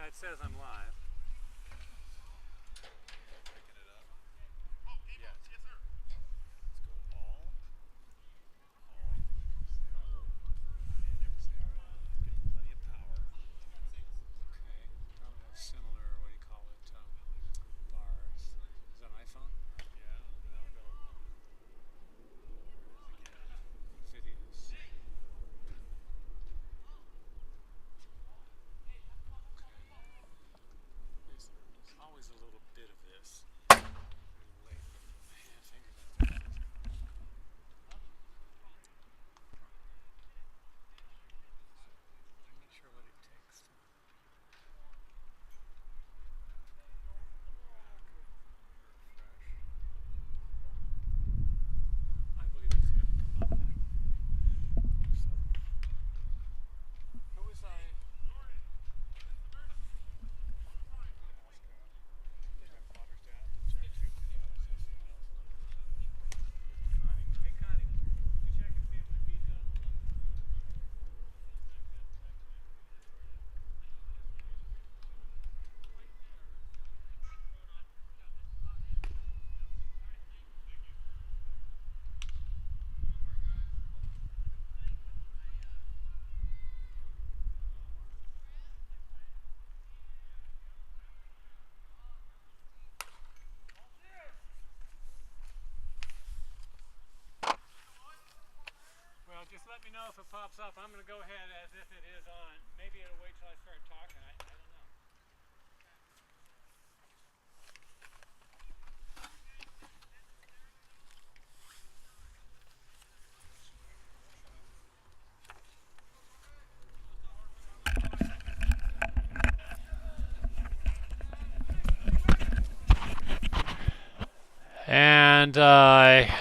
It says I'm live. Picking it up. Yes. Yes, sir. Let's go all. All. Getting plenty of power. Okay. Probably have similar, what do you call it, bars. Is that an iPhone? Yeah. Now go. There it is again. Videos. There's always a little bit of this. Late. Finger down. I'm not sure what it takes to. I believe it's going to come up. Who was I? Hey, Connie. You check and see if the feed's on? Well, just let me know if it pops up. I'm going to go ahead as if it is on. Maybe it'll wait till I start talking. I don't know. And I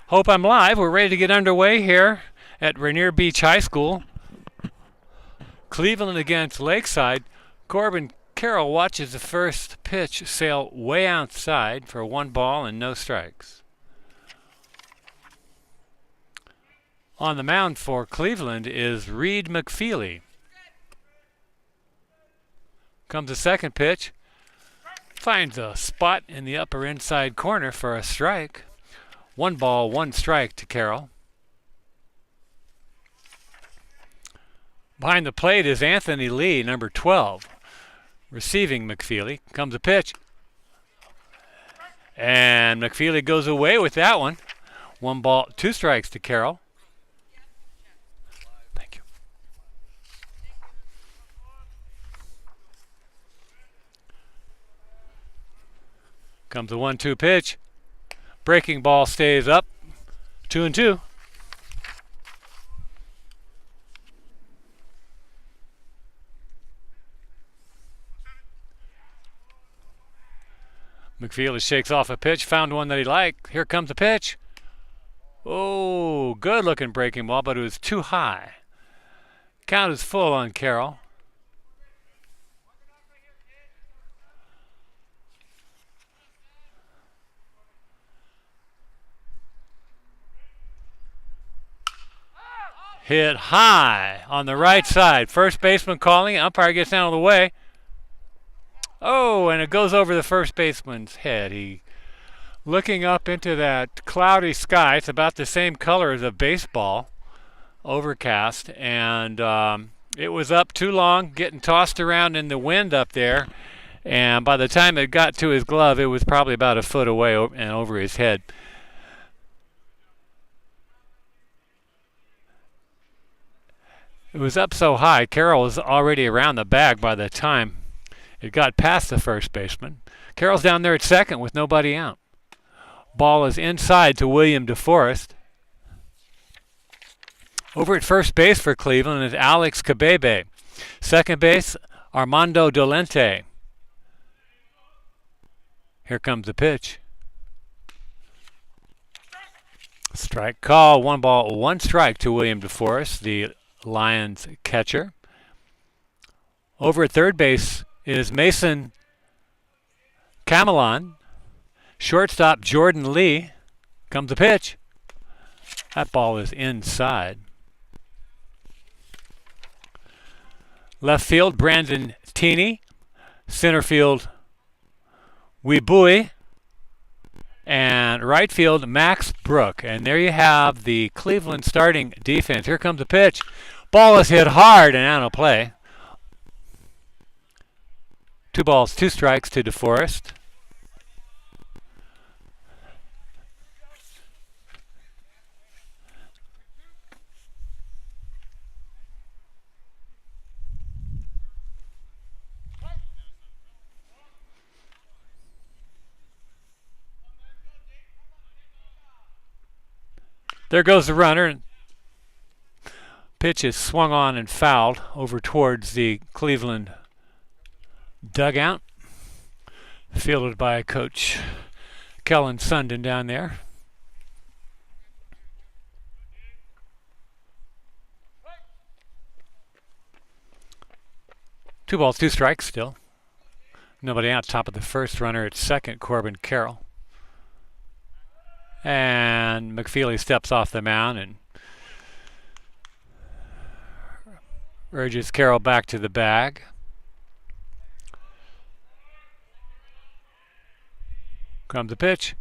hope I'm live. We're ready to get underway here at Rainier Beach High School. Cleveland against Lakeside. Corbin Carroll watches the first pitch sail way outside for 1 ball and no strikes. On the mound for Cleveland is Reed McFeely. Comes the second pitch. Finds a spot in the upper inside corner for a strike. 1 ball, 1 strike to Carroll. Behind the plate is Anthony Lee, number 12. Receiving McFeely. Comes a pitch. And McFeely goes away with that one. 1 ball, 2 strikes to Carroll. Thank you. Comes a 1-2 pitch. Breaking ball stays up. 2-2. McFeely shakes off a pitch, found one that he liked. Here comes the pitch. Oh, good looking breaking ball, but it was too high. Count is full on Carroll. Hit high on the right side. First baseman calling. Umpire gets out of the way. Oh, and it goes over the first baseman's head. He looking up into that cloudy sky. It's about the same color as a baseball, overcast, and it was up too long, getting tossed around in the wind up there. And by the time it got to his glove, it was probably about a foot away and over his head. It was up so high, Carroll was already around the bag by the time it got past the first baseman. Carroll's down there at second with nobody out. Ball is inside to William DeForest. Over at first base for Cleveland is Alex Cabebe. Second base, Armando Dolente. Here comes the pitch. Strike call, 1 ball, 1 strike to William DeForest, the Lions catcher. Over at third base is Mason Camelon. Shortstop Jordan Lee. Comes the pitch. That ball is inside. Left field Brandon Teeney. Center field, Weebui. And right field, Max Brook. And there you have the Cleveland starting defense. Here comes the pitch. Ball is hit hard and out of play. 2 balls, 2 strikes to DeForest. There goes the runner. Pitch is swung on and fouled over towards the Cleveland dugout. Fielded by Coach Kellen Sundin down there. Two balls, 2 strikes still. Nobody out. Top of the first, runner at second, Corbin Carroll. And McFeely steps off the mound and urges Carroll back to the bag. Comes the pitch.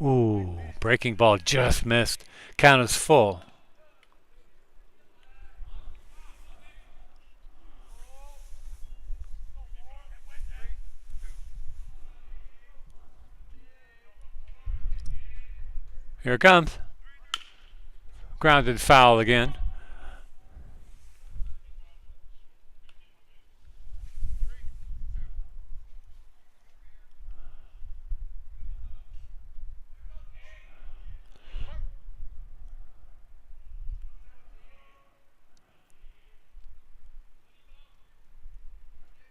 Ooh, breaking ball just missed. Count is full. Here it comes. Grounded foul again.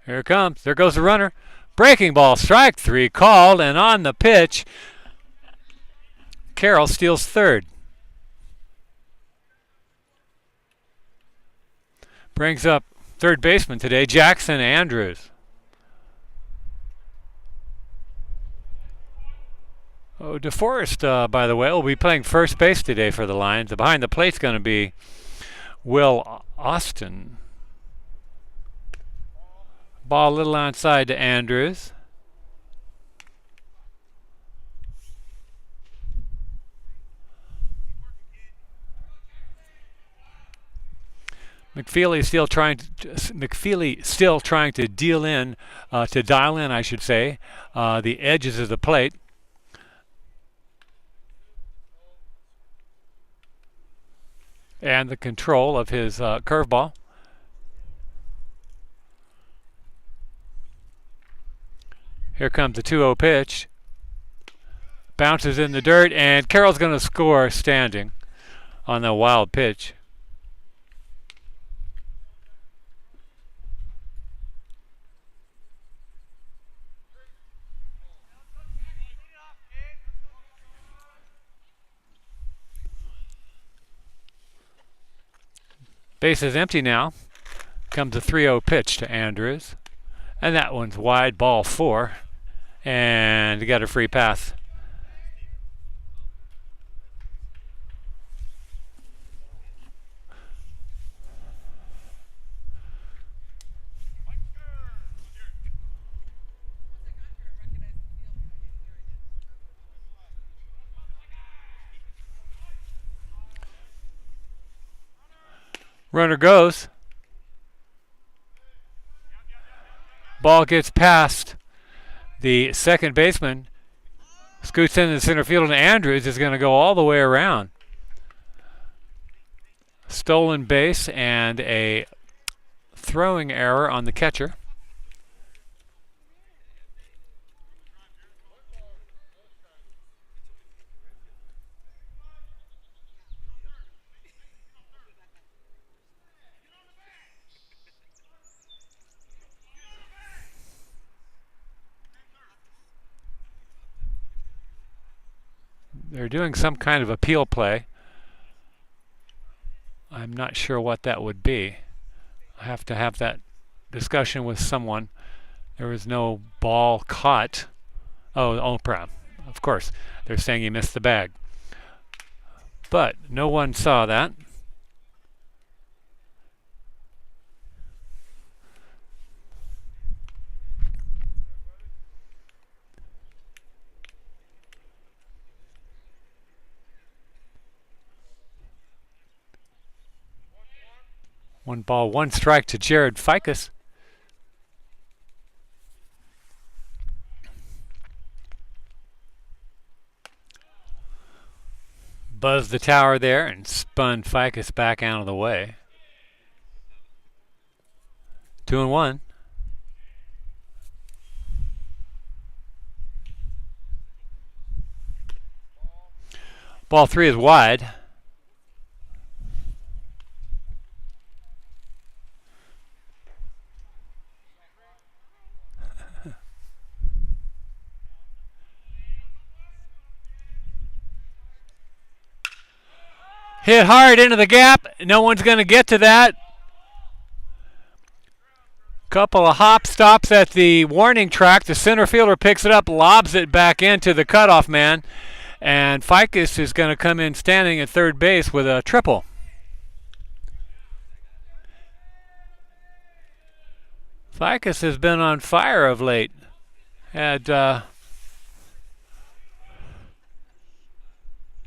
Here it comes. There goes the runner. Breaking ball, strike 3 called, and on the pitch, Carroll steals third. Brings up third baseman today, Jackson Andrews. Oh, DeForest, by the way, will be playing first base today for the Lions. Behind the plate's going to be Will Austin. Ball a little outside to Andrews. McFeely still trying to dial in, I should say, the edges of the plate. And the control of his curveball. Here comes the 2-0 pitch. Bounces in the dirt, and Carroll's going to score standing on the wild pitch. Base is empty now. Comes a 3-0 pitch to Andrews. And that one's wide, ball 4. And he got a free pass. Runner goes. Ball gets past the second baseman. Scoots into the center field, and Andrews is going to go all the way around. Stolen base and a throwing error on the catcher. They're doing some kind of appeal play. I'm not sure what that would be. I have to have that discussion with someone. There was no ball caught. Oh, proud. Of course. They're saying he missed the bag. But no one saw that. 1 ball, 1 strike to Jared Ficus. Buzzed the tower there and spun Ficus back out of the way. 2-1. Ball 3 is wide. Hit hard into the gap. No one's going to get to that. Couple of hop stops at the warning track. The center fielder picks it up, lobs it back into the cutoff man. And Ficus is going to come in standing at third base with a triple. Ficus has been on fire of late. Had 2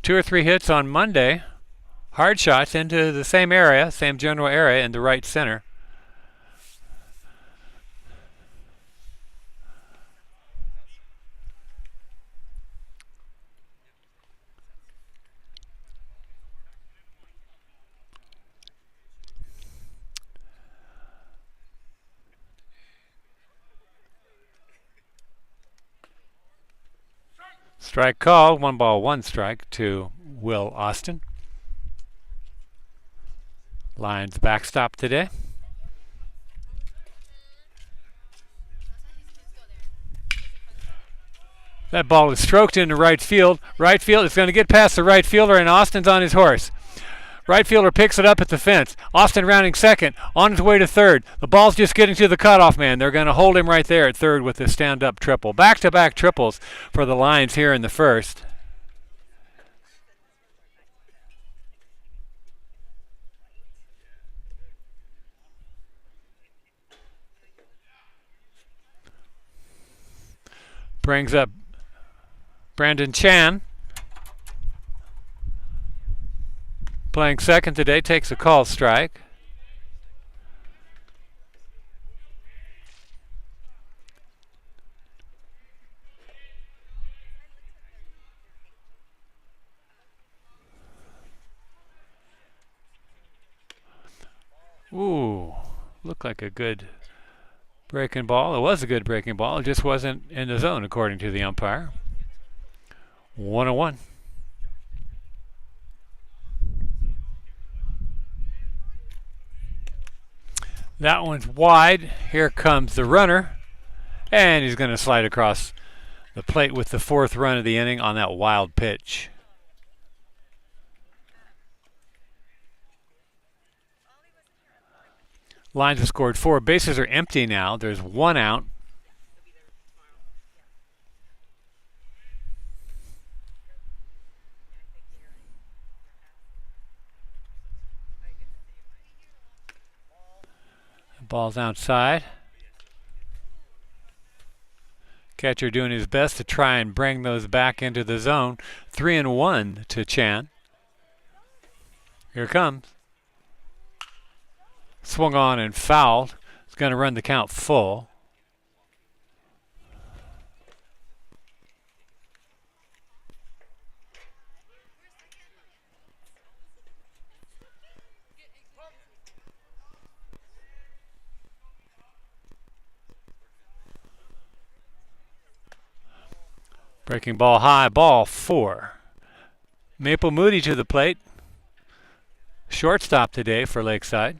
or 3 hits on Monday. Hard shots into the same area, same general area in the right center. Strike called. 1 ball, 1 strike to Will Austin. Lions backstop today. That ball is stroked into right field. Right field is going to get past the right fielder, and Austin's on his horse. Right fielder picks it up at the fence. Austin rounding second, on his way to third. The ball's just getting to the cutoff man. They're going to hold him right there at third with the stand-up triple. Back-to-back triples for the Lions here in the first. Brings up Brandon Chan. Playing second today, takes a call strike. Ooh, looked like a good breaking ball. It was a good breaking ball. It just wasn't in the zone, according to the umpire. 1-1. That one's wide. Here comes the runner. And he's going to slide across the plate with the 4th run of the inning on that wild pitch. Lions have scored 4. Bases are empty now. There's 1 out. Ball's outside. Catcher doing his best to try and bring those back into the zone. 3-1 to Chan. Here it comes. Swung on and fouled. It's going to run the count full. Breaking ball high, ball 4. Maple Moody to the plate. Shortstop today for Lakeside.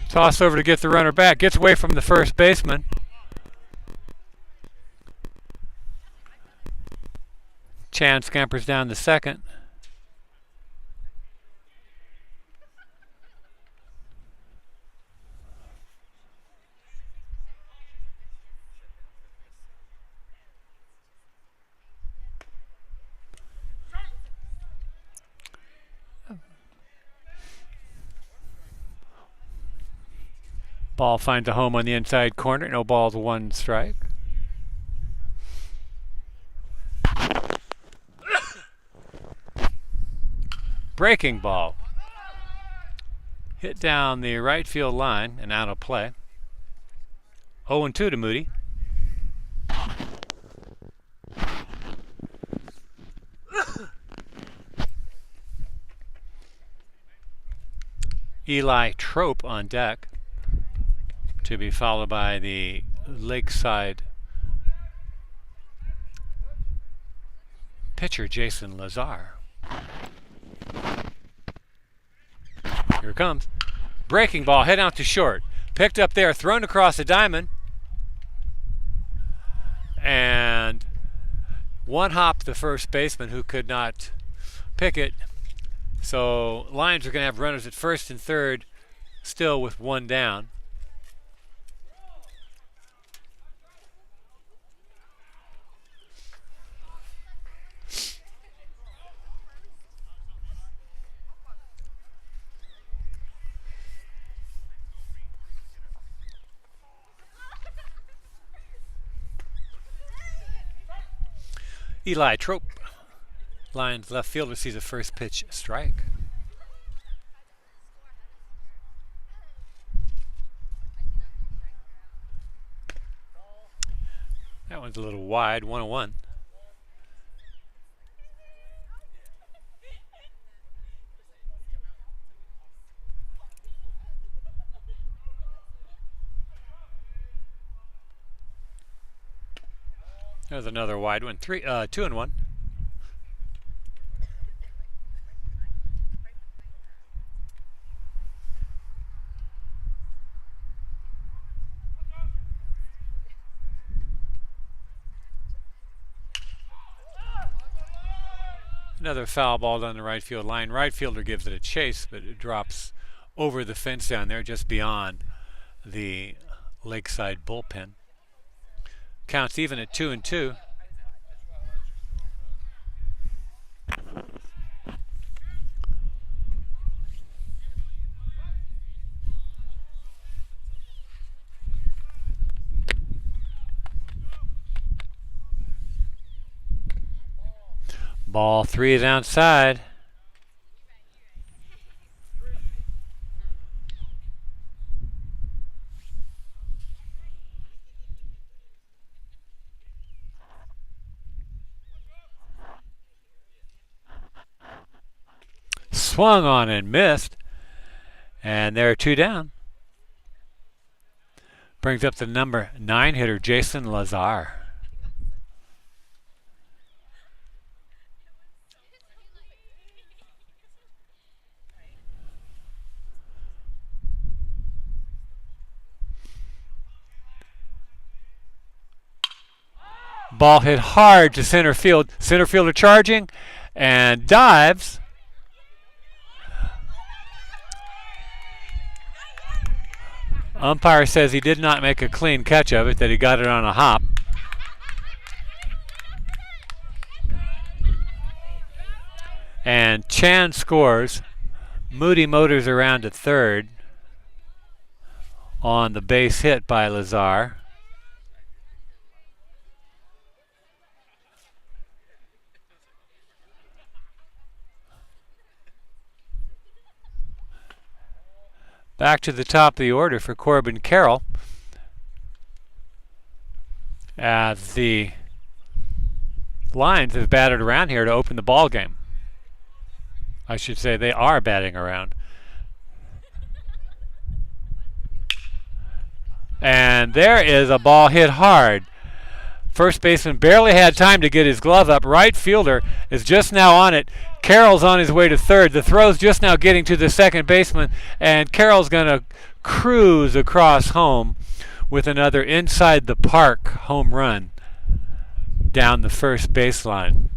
Toss over to get the runner back. Gets away from the first baseman. Chan scampers down to second. Ball finds a home on the inside corner. No balls, one strike. Breaking ball. Hit down the right field line and out of play. 0-2 to Moody. Eli Trope on deck, to be followed by the Lakeside pitcher Jason Lazar. Here it comes. Breaking ball, head out to short. Picked up there, thrown across the diamond. And one hop the first baseman, who could not pick it. So Lions are going to have runners at first and third, still with one down. Eli Trope, Lions left fielder, sees a first pitch strike. That one's a little wide, 1-1. There's another wide one. 2-1. Another foul ball down the right field line. Right fielder gives it a chase, but it drops over the fence down there, just beyond the Lakeside bullpen. Counts even at 2-2. Ball 3 is outside. Swung on and missed. And there are 2 down. Brings up the number 9 hitter, Jason Lazar. Ball hit hard to center field. Center fielder charging and dives. Umpire says he did not make a clean catch of it, that he got it on a hop. And Chan scores. Moody motors around to third on the base hit by Lazar. Back to the top of the order for Corbin Carroll, as the Lions have batted around here to open the ball game. I should say they are batting around. And there is a ball hit hard. First baseman barely had time to get his glove up. Right fielder is just now on it. Carroll's on his way to third. The throw's just now getting to the second baseman, and Carroll's going to cruise across home with another inside the park home run down the first baseline.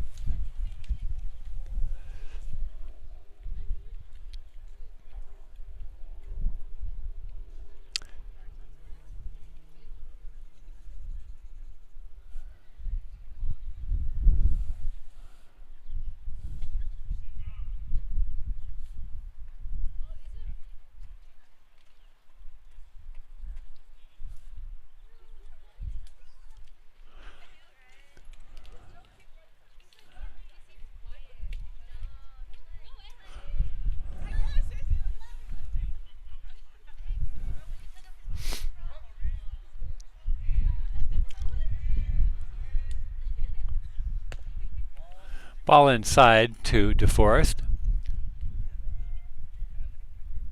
Ball inside to DeForest.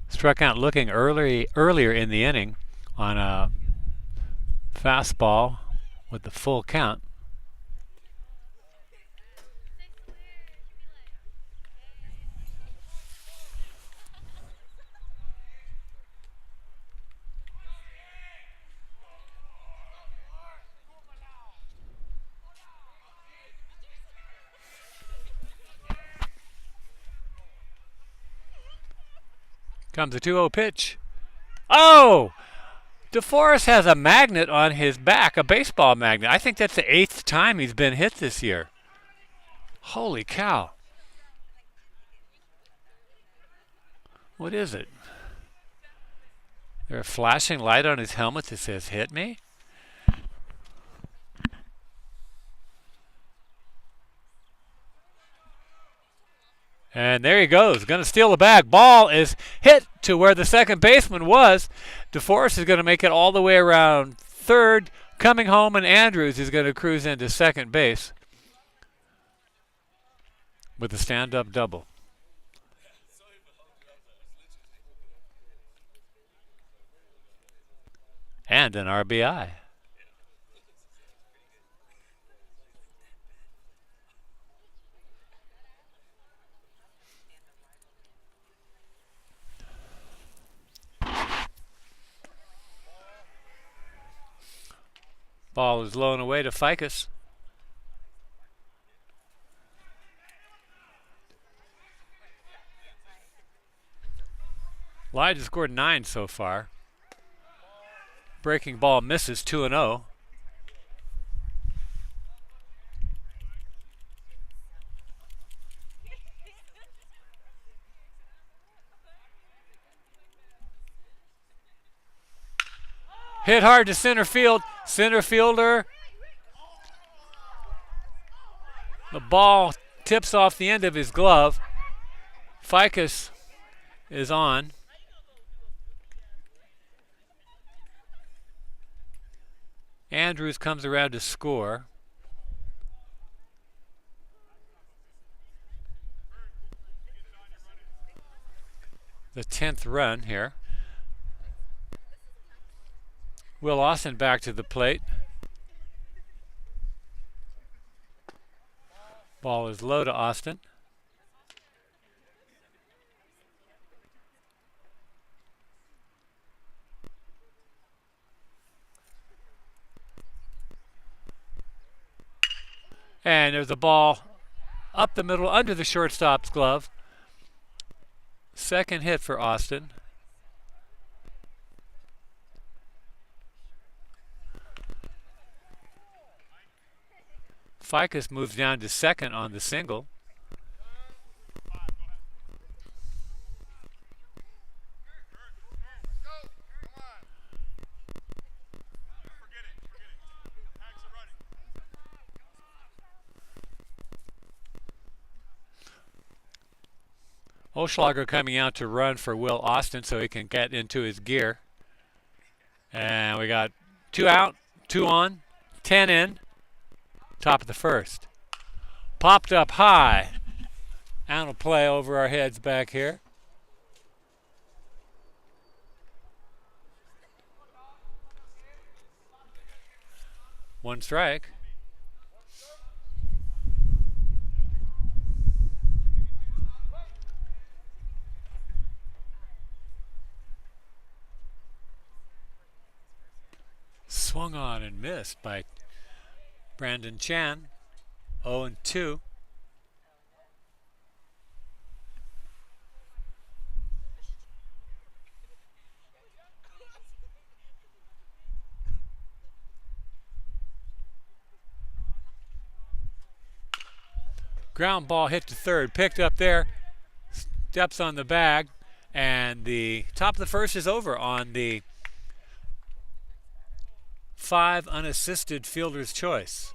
Struck out looking earlier in the inning on a fastball with the full count. Comes a 2-0 pitch. Oh! DeForest has a magnet on his back, a baseball magnet. I think that's the 8th time he's been hit this year. Holy cow. What is it? There's a flashing light on his helmet that says, "Hit me"? And there he goes, going to steal the bag. Ball is hit to where the second baseman was. DeForest is going to make it all the way around third, coming home, and Andrews is going to cruise into second base with a stand-up double. And an RBI. Ball is low and away to Ficus. Elijah scored 9 so far. Breaking ball misses, 2-0. Hit hard to center field. Center fielder. The ball tips off the end of his glove. Ficus is on. Andrews comes around to score. The 10th run here. Will Austin back to the plate. Ball is low to Austin. And there's a ball up the middle under the shortstop's glove. Second hit for Austin. Ficus moves down to second on the single. Oschlager coming out to run for Will Austin so he can get into his gear. And we got 2 out, 2 on, 10 in. Top of the first. Popped up high. Out of play over our heads back here. One strike. Swung on and missed by Brandon Chan, 0-2. Ground ball hit to third, picked up there, steps on the bag, and the top of the first is over on the 5 unassisted fielder's choice.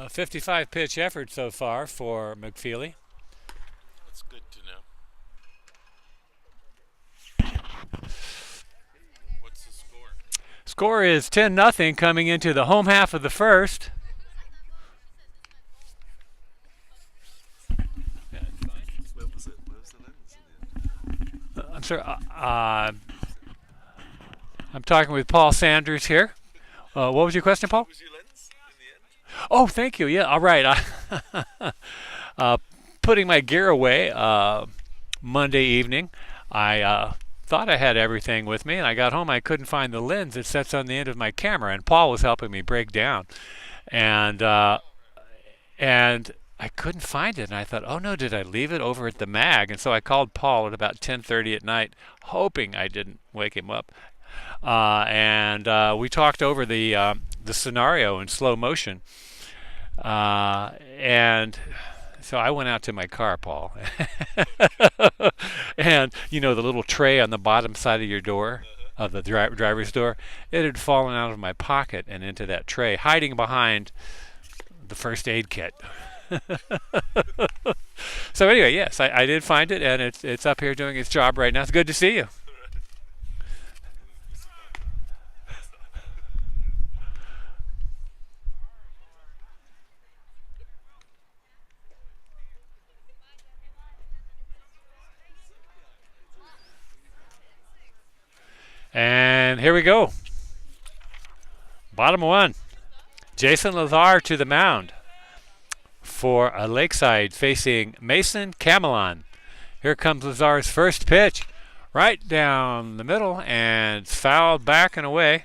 A 55 pitch effort so far for McFeely. That's good to know. What's the score? Score is 10-0 coming into the home half of the first. Where was it? Where was the lens in the end? I'm sorry. I'm talking with Paul Sanders here. What was your question, Paul? What was your lens in the end? Oh, thank you. Yeah, all right. Putting my gear away Monday evening, I thought I had everything with me, and I got home. I couldn't find the lens that sets on the end of my camera, and Paul was helping me break down, and I couldn't find it. And I thought, oh no, did I leave it over at the mag? And so I called Paul at about 10:30 at night, hoping I didn't wake him up, and we talked over the scenario in slow motion. And so I went out to my car, Paul. And, you know, the little tray on the bottom side of your door, of the driver's door, it had fallen out of my pocket and into that tray, hiding behind the first aid kit. So anyway, yes, I did find it, and it's up here doing its job right now. It's good to see you. And here we go. Bottom one. Jason Lazar to the mound for a Lakeside facing Mason Camelon. Here comes Lazar's first pitch. Right down the middle and fouled back and away.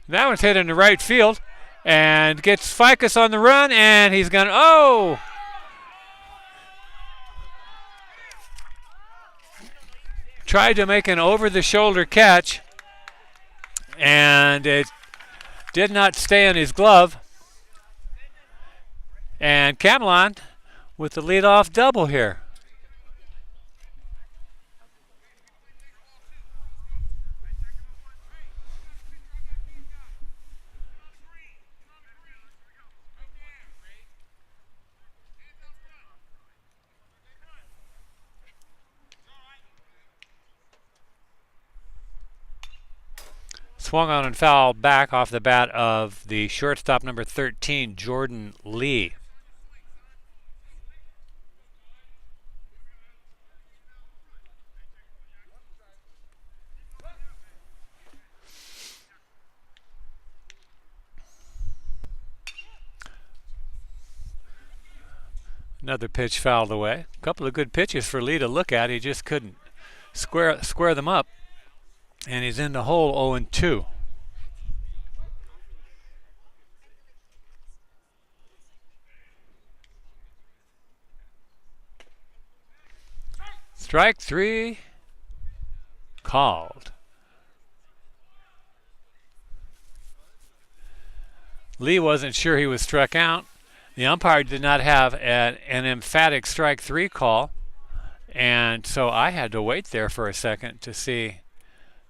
That one's hit into right field and gets Ficus on the run, and he's going to, oh! Tried to make an over-the-shoulder catch, and it did not stay on his glove. And Camelon with the leadoff double here. Swung on and fouled back off the bat of the shortstop number 13, Jordan Lee. Another pitch fouled away. A couple of good pitches for Lee to look at. He just couldn't square them up. And he's in the hole 0-2. Strike three called. Lee wasn't sure he was struck out. The umpire did not have an emphatic strike three call, and so I had to wait there for a second to see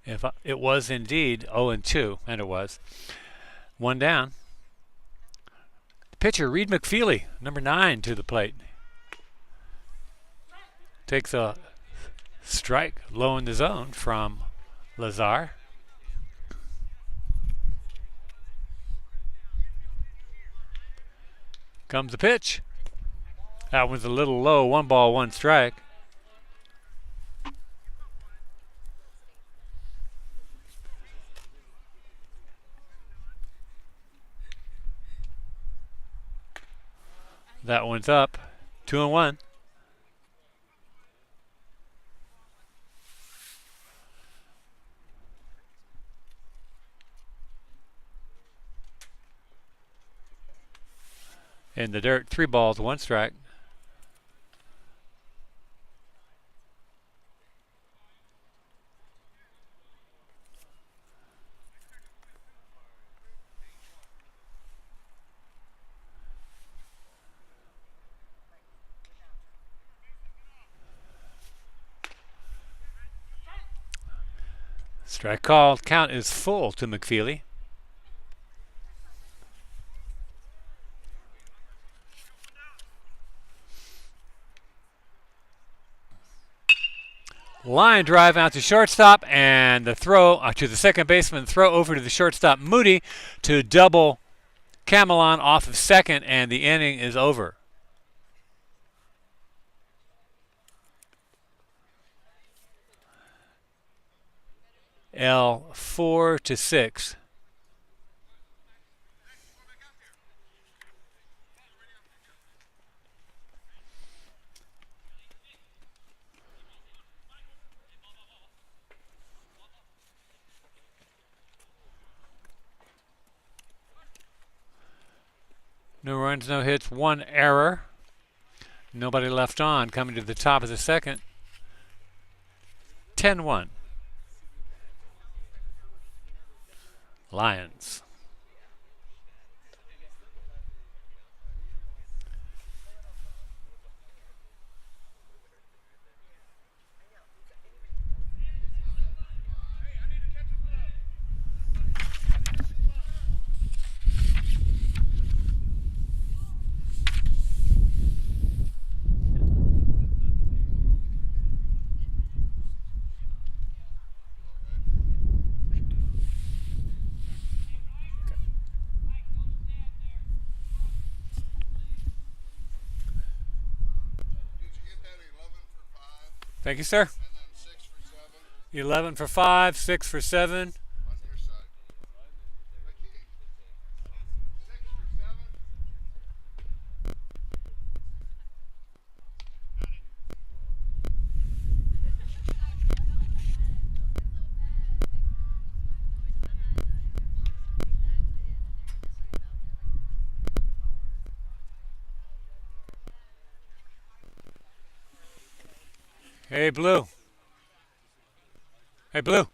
if it was indeed 0-2, and it was. One down. Pitcher Reed McFeely, number 9, to the plate. Takes a strike low in the zone from Lazar. Comes the pitch. That was a little low, 1 ball, 1 strike. That one's up, 2-1. In the dirt, 3 balls, 1 strike. Strike called. Count is full to McFeely. Line drive out to shortstop, and the throw to the second baseman. Throw over to the shortstop Moody to double Camelon off of second, and the inning is over. L 4-6. No runs, no hits, one error. Nobody left on. Coming to the top of the second. 10-1. Lions. Thank you, sir. 11 for 5, 6 for 7. Hey, Blue. Hey, Blue.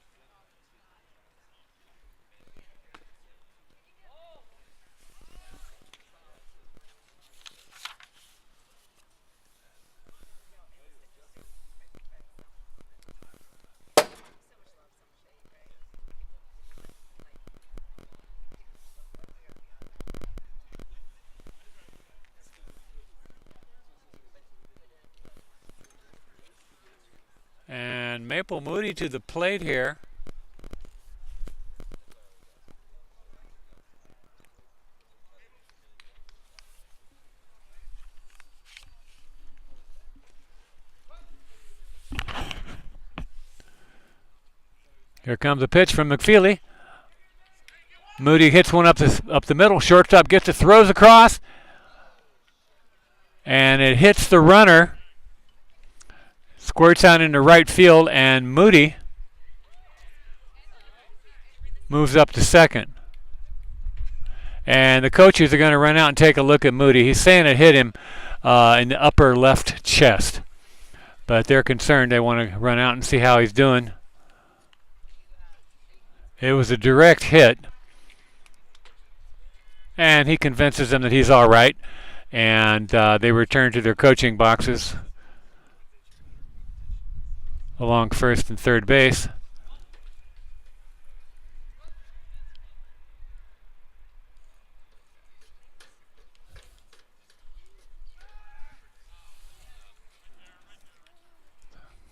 And Maple Moody to the plate here. Here comes a pitch from McFeely. Moody hits one up the middle. Shortstop gets it, throws across, and it hits the runner. Squirts out into right field, and Moody moves up to second. And the coaches are going to run out and take a look at Moody. He's saying it hit him in the upper left chest. But they're concerned. They want to run out and see how he's doing. It was a direct hit. And he convinces them that he's all right. And they return to their coaching boxes along first and third base.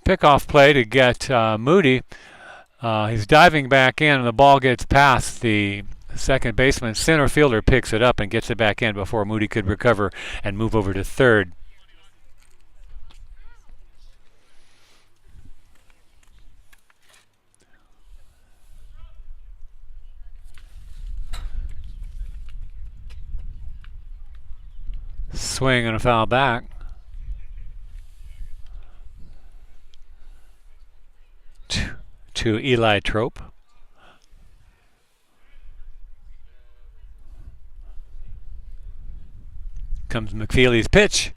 Pickoff play to get Moody. He's diving back in, and the ball gets past the second baseman. Center fielder picks it up and gets it back in before Moody could recover and move over to third. Swing and a foul back. To Eli Trope. Comes McFeely's pitch.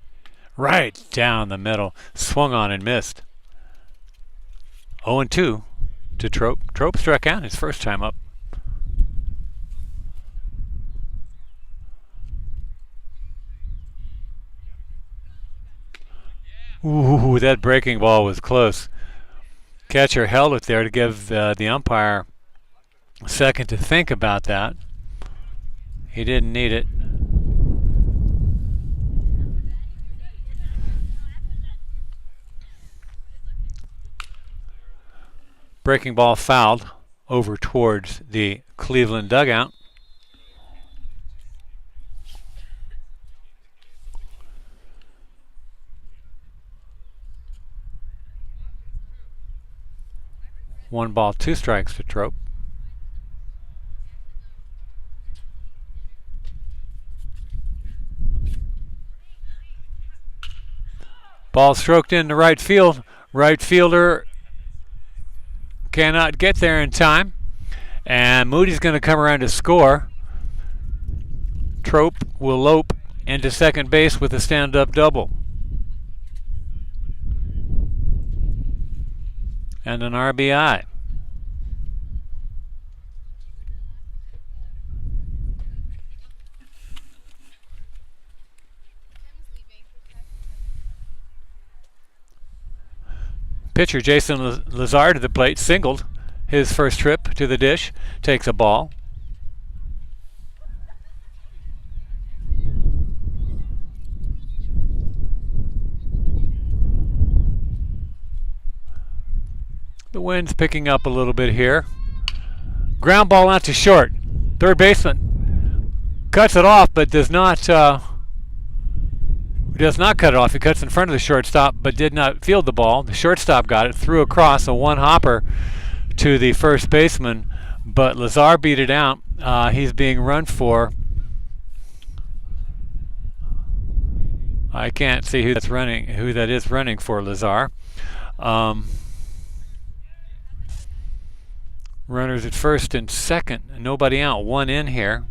Right down the middle. Swung on and missed. 0-2 to Trope. Trope struck out his first time up. Ooh, that breaking ball was close. Catcher held it there to give the umpire a second to think about that. He didn't need it. Breaking ball fouled over towards the Cleveland dugout. One ball, two strikes to Trope. Ball stroked into right field. Right fielder cannot get there in time. And Moody's going to come around to score. Trope will lope into second base with a stand-up double. And an RBI. Pitcher Jason Lazard to the plate, singled his first trip to the dish, takes a ball. The wind's picking up a little bit here. Ground ball out to short. Third baseman cuts it off, but does not cut it off. He cuts in front of the shortstop, but did not field the ball. The shortstop got it, threw across a one-hopper to the first baseman, but Lazar beat it out. He's being run for. I can't see who that is running for Lazar. Runners at first and second. Nobody out. One in here.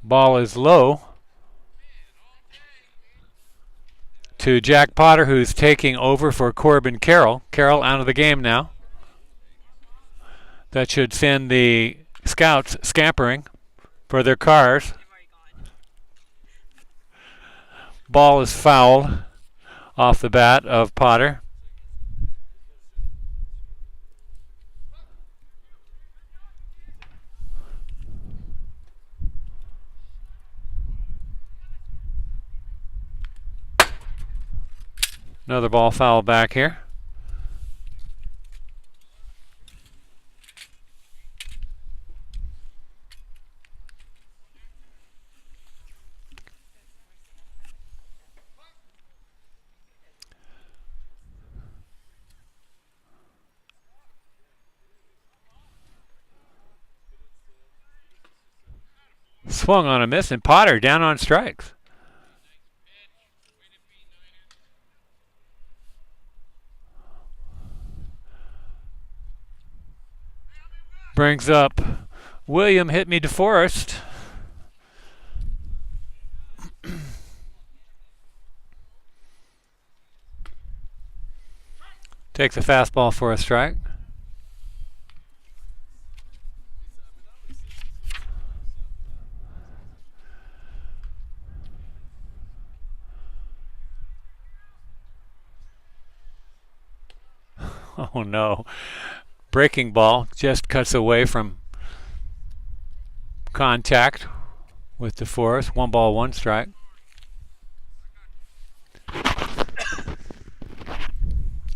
Ball is low to Jack Potter, who's taking over for Corbin Carroll. Carroll out of the game now. That should send the scouts scampering for their cars. Ball is fouled off the bat of Potter. Another ball foul back here. Swung on a miss, and Potter down on strikes. Brings up William Hit Me DeForest. Takes a fastball for a strike. Oh no. Breaking ball just cuts away from contact with DeForest. One ball, one strike.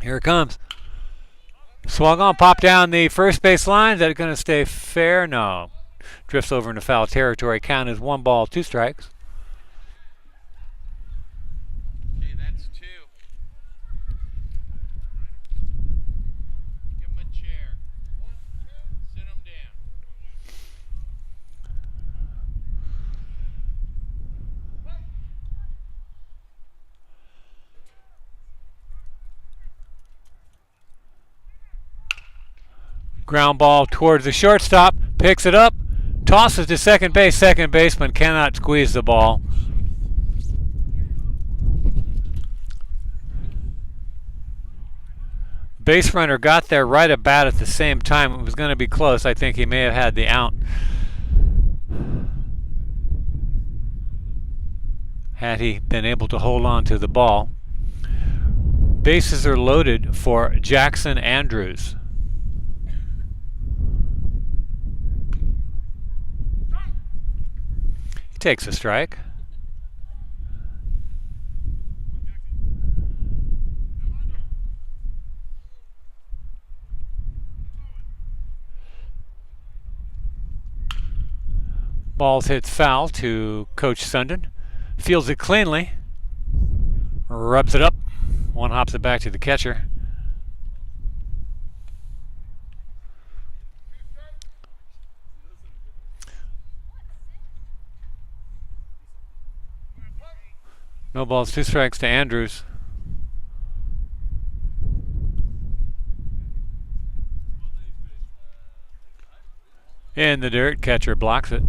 Here it comes. Swung on, popped down the first base line. Is that going to stay fair? No. Drifts over into foul territory. Count is one ball, two strikes. Okay, that's two. Give him a chair. Sit him down. Ground ball towards the shortstop. Picks it up. Tosses to second base. Second baseman cannot squeeze the ball. Base runner got there right about at the same time. It was going to be close. I think he may have had the out had he been able to hold on to the ball. Bases are loaded for Jackson Andrews. He takes a strike. Ball's hits foul to Coach Sundin. Fields it cleanly. Rubs it up. One hops it back to the catcher. No balls, 2 strikes to Andrews. In the dirt, catcher blocks it.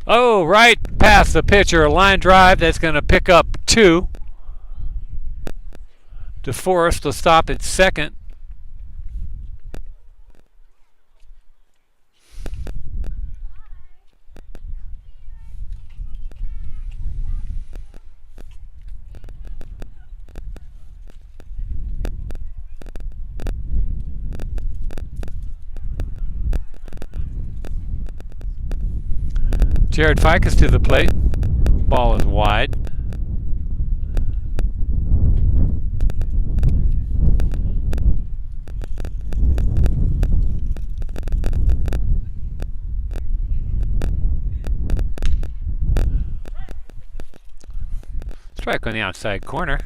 Oh, right past the pitcher, a line drive that's going to pick up 2. DeForest will stop at second. Jared Ficus to the plate. Ball is wide. Strike on the outside corner.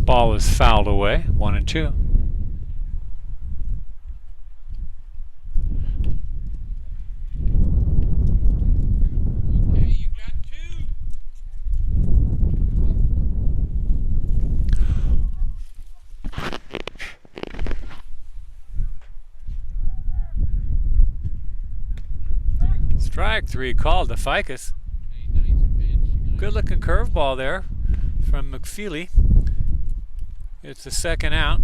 Ball is fouled away, 1-2. Okay, you got 2. Strike 3 called to Ficus. Hey, nice pitch. Good looking curveball there from McFeely. It's the second out.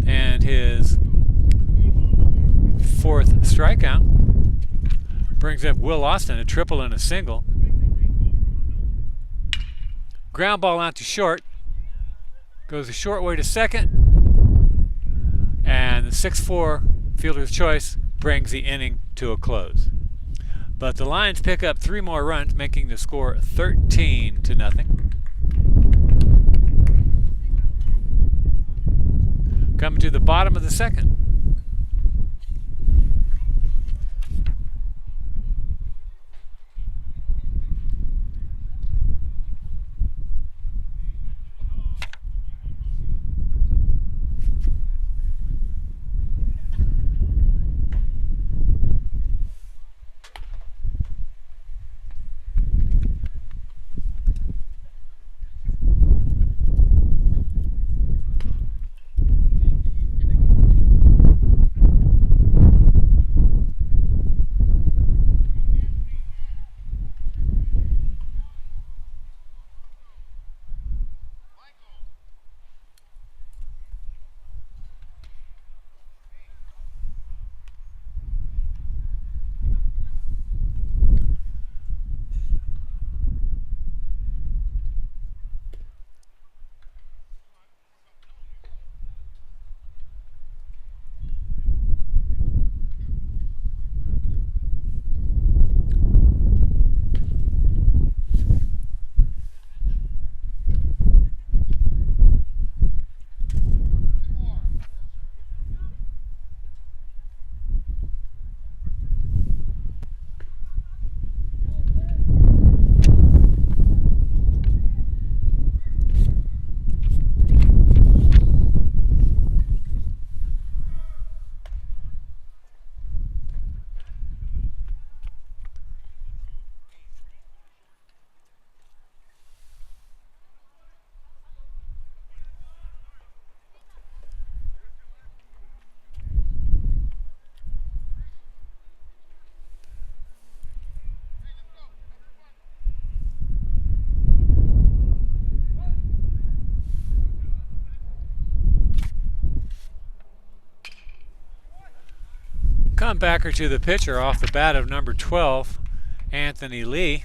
And his 4th strikeout. Brings up Will Austin, a triple and a single. Ground ball out to short. Goes a short way to second. And the 6-4 fielder's choice brings the inning to a close. But the Lions pick up 3 more runs, making the score 13-0. Coming to the bottom of the second. Comebacker to the pitcher off the bat of number 12, Anthony Lee.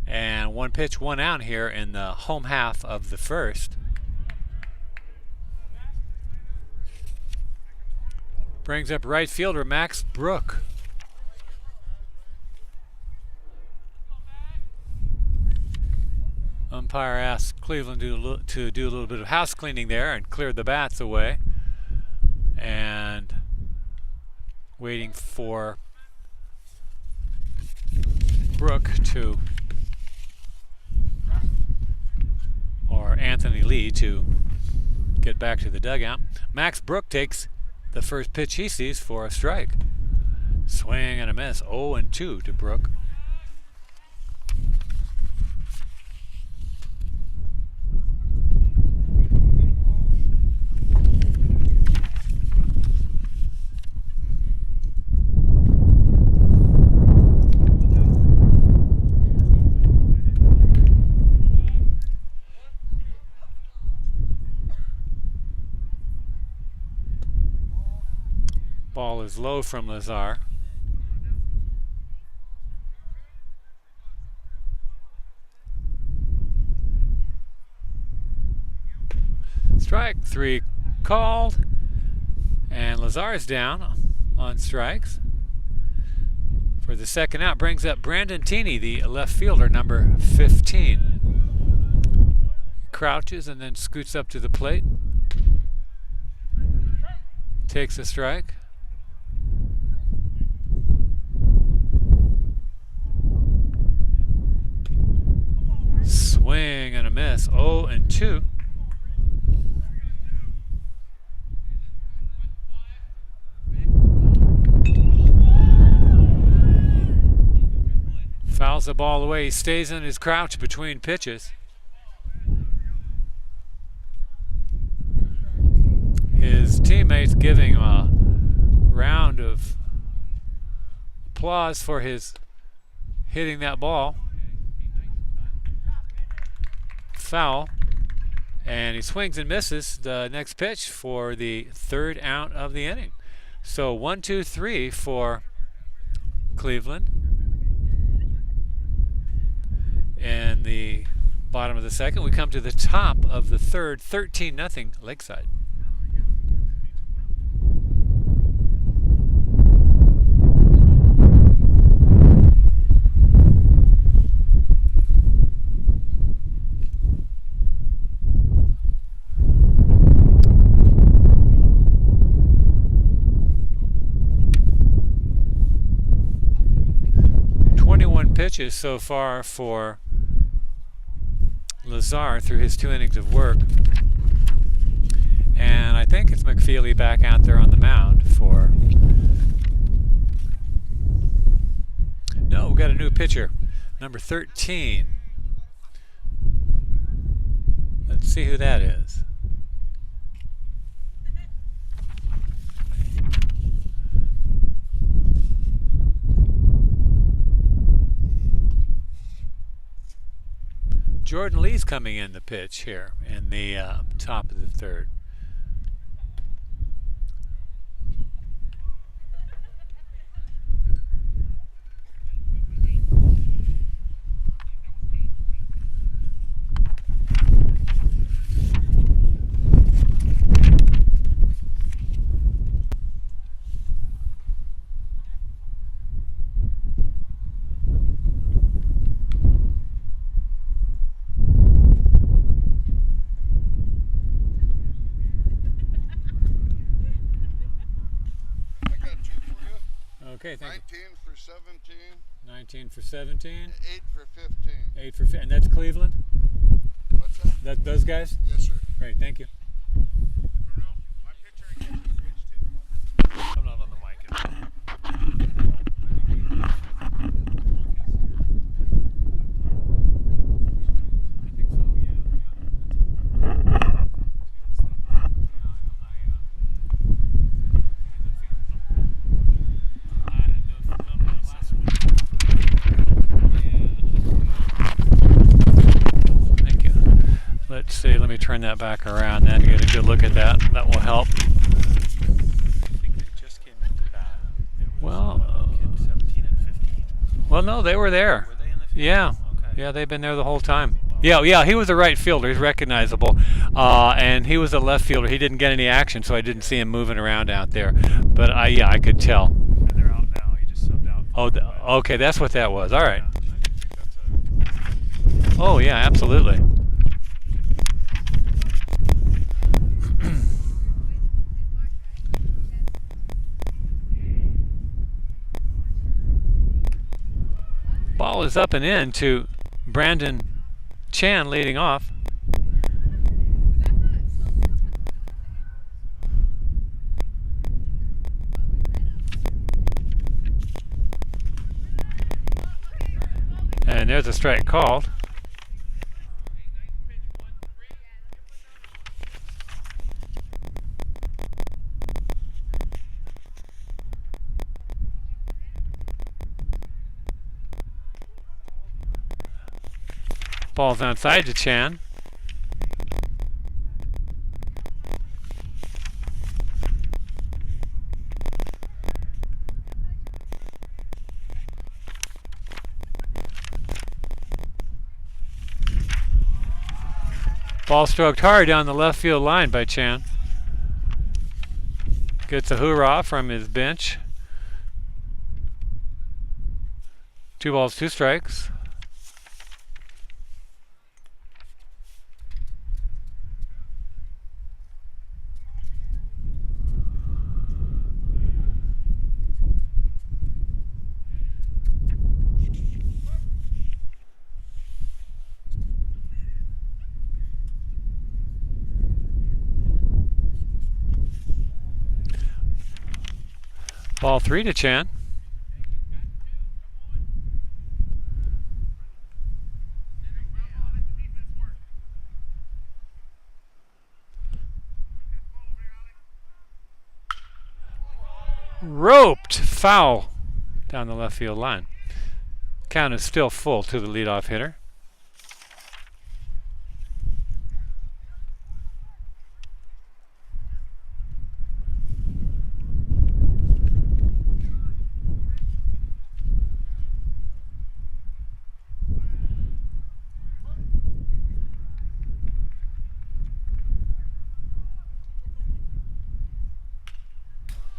And 1 pitch, 1 out here in the home half of the first. Brings up right fielder Max Brook. Umpire asked Cleveland to do a little bit of house cleaning there and cleared the bats away. And waiting for Brook or Anthony Lee to get back to the dugout. Max Brook takes the first pitch he sees for a strike. Swing and a miss. 0-2 to Brook. Ball is low from Lazar. Strike 3 called, and Lazar is down on strikes. For the second out, brings up Brandon Teeney, the left fielder, number 15. Crouches and then scoots up to the plate. Takes a strike. Swing and a miss. 0-2. Fouls the ball away. He stays in his crouch between pitches. His teammates giving him a round of applause for his hitting that ball. Foul, and he swings and misses the next pitch for the third out of the inning. So 1-2-3 for Cleveland in the bottom of the second. We come to the top of the third, 13-0 Lakeside. Pitches so far for Lazar through his 2 innings of work, and I think it's McFeely back out there on the mound for. No, we got a new pitcher, number 13. Let's see who that is. Jordan Lee's coming in the pitch here in the top of the third. Okay, thank 19 you. for 17. 19 for 17. 8 for 15. 8 for 15. And that's Cleveland? What's that? That those guys? Yes, sir. Great, thank you. Bruno, my picture against the pitch too. I'm not on the mic. Let's see, let me turn that back around then to get a good look at that. That will help. I think they just came into that. Well, no, they were there. Were they in the field? Yeah. Okay. Yeah, they've been there the whole time. Yeah, he was a right fielder. He's recognizable. And he was a left fielder. He didn't get any action, so I didn't see him moving around out there. But I could tell. And they're out now. He just subbed out. Oh, okay, that's what that was. All right. Yeah, I think that's a. Oh, yeah, absolutely. Ball is up and in to Brandon Chan leading off. And there's a strike called. Ball's outside to Chan. Ball stroked hard down the left field line by Chan. Gets a hoorah from his bench. 2 balls, 2 strikes. Ball 3 to Chan. Roped foul down the left field line. Count is still full to the leadoff hitter.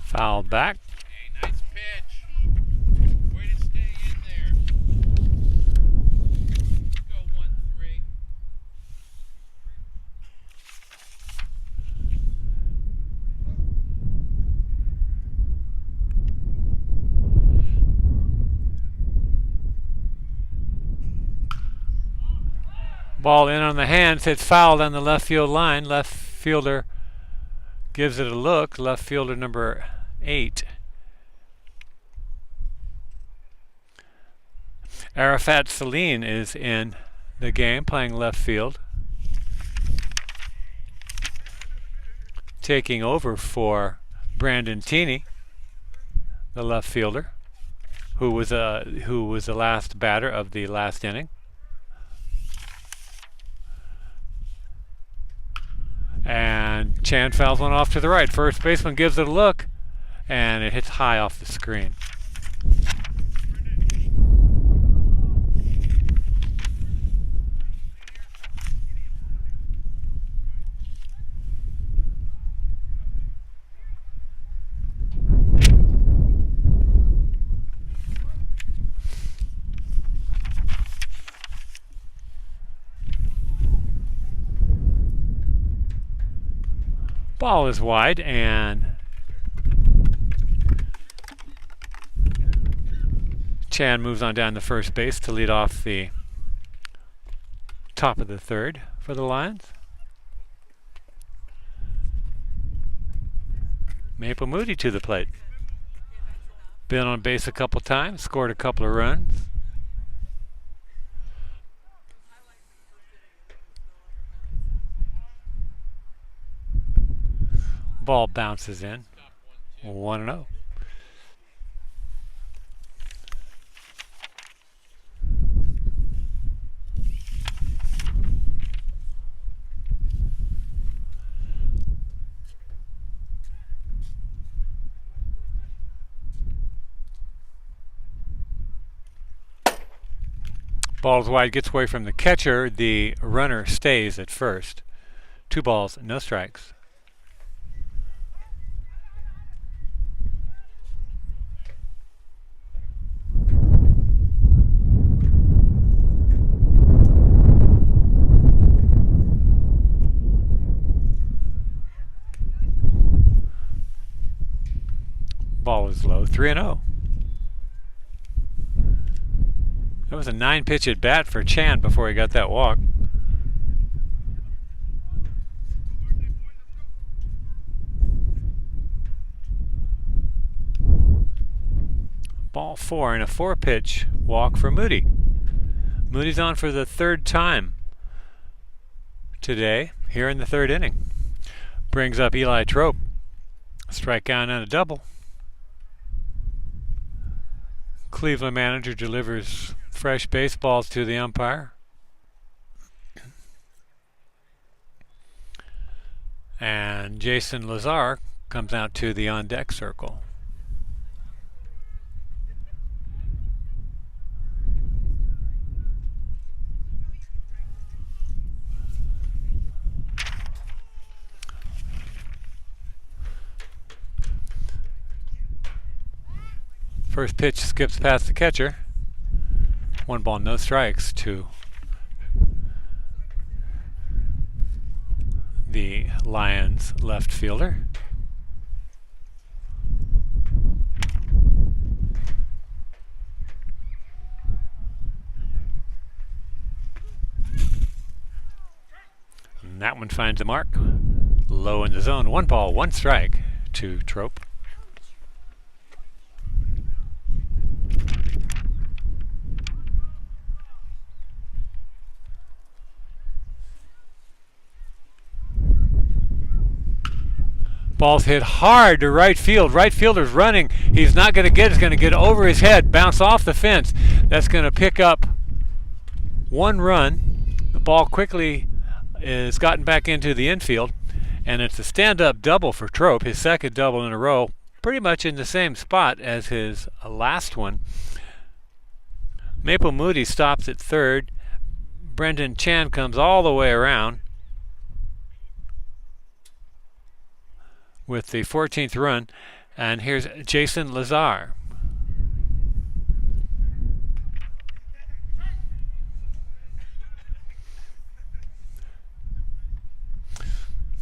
Foul back. Hey, nice pitch. Way to stay in there. Go 1-3. Ball in on the hands. It's fouled on the left field line. Left fielder gives it a look. Left fielder number 8. Arafat Saline is in the game playing left field. Taking over for Brandon Teeney, the left fielder, who was the last batter of the last inning. And Chan fouls one off to the right. First baseman gives it a look, and it hits high off the screen. Ball is wide, and Chan moves on down to first base to lead off the top of the third for the Lions. Maple Moody to the plate. Been on base a couple times, scored a couple of runs. Ball bounces in. 1-0. Ball's wide, gets away from the catcher. The runner stays at first. 2 balls, no strikes. Ball is low, 3-0. That was a 9-pitch at bat for Chan before he got that walk. Ball 4 and a 4-pitch walk for Moody. Moody's on for the 3rd time today, here in the 3rd inning. Brings up Eli Trope. Strike out and a double. Cleveland manager delivers fresh baseballs to the umpire. And Jason Lazar comes out to the on-deck circle. First pitch skips past the catcher. 1 ball, no strikes to the Lions left fielder. And that one finds the mark. Low in the zone. 1 ball, 1 strike to Trope. Ball's hit hard to right field. Right fielder's running. He's not going to get it. It's going to get over his head, bounce off the fence. That's going to pick up 1 run. The ball quickly is gotten back into the infield, and it's a stand-up double for Trope, his 2nd double in a row, pretty much in the same spot as his last one. Maple Moody stops at 3rd. Brendan Chan comes all the way around with the 14th run, and here's Jason Lazar.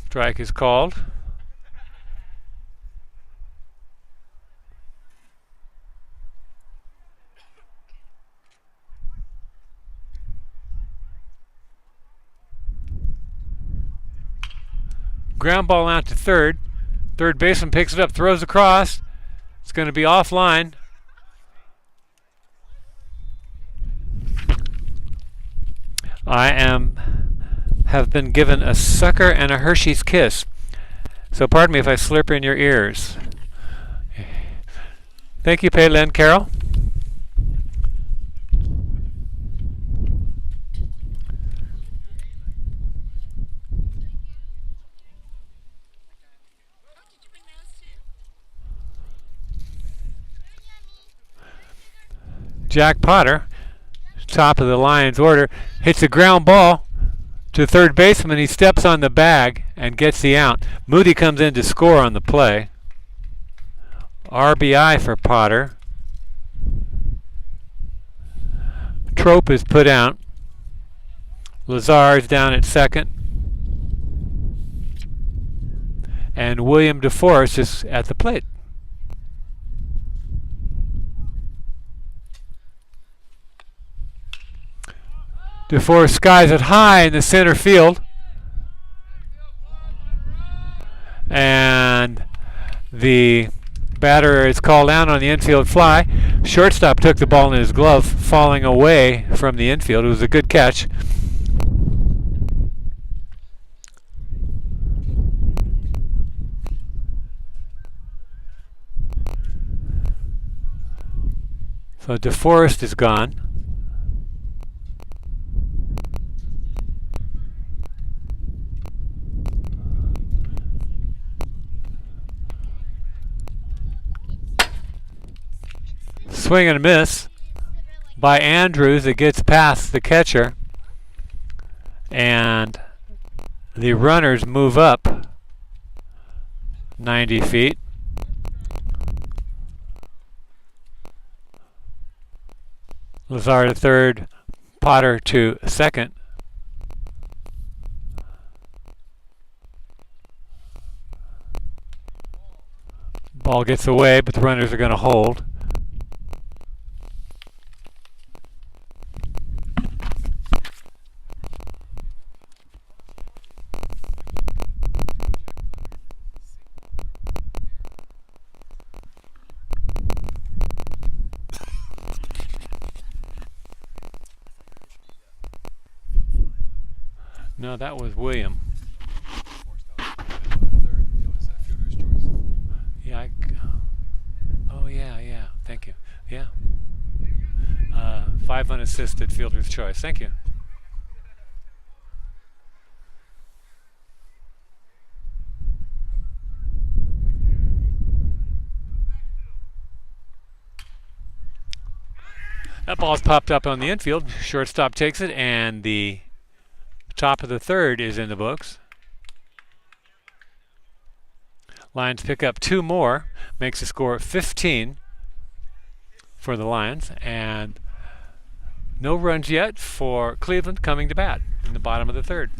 Strike is called. Ground ball out to 3rd. 3rd baseman picks it up, throws across. It's going to be offline. Have been given a sucker and a Hershey's kiss. So pardon me if I slurp in your ears. Thank you, Paylin. Carol? Jack Potter, top of the Lions order, hits a ground ball to 3rd baseman. He steps on the bag and gets the out. Moody comes in to score on the play. RBI for Potter. Trope is put out. Lazar is down at 2nd. And William DeForest is at the plate. DeForest skies it high in the center field. And the batter is called out on the infield fly. Shortstop took the ball in his glove, falling away from the infield. It was a good catch. So DeForest is gone. Swing and a miss. by Andrews. It gets past the catcher, and the runners move up 90 feet. Lazar to third, Potter to second. Ball gets away, but the runners are going to hold. No, that was William. Yeah. Oh, yeah. Thank you. Yeah. 5 unassisted, fielder's choice. Thank you. That ball's popped up on the infield. Shortstop takes it, and the top of the third is in the books. Lions pick up 2 more, makes the score 15 for the Lions, and no runs yet for Cleveland coming to bat in the bottom of the third.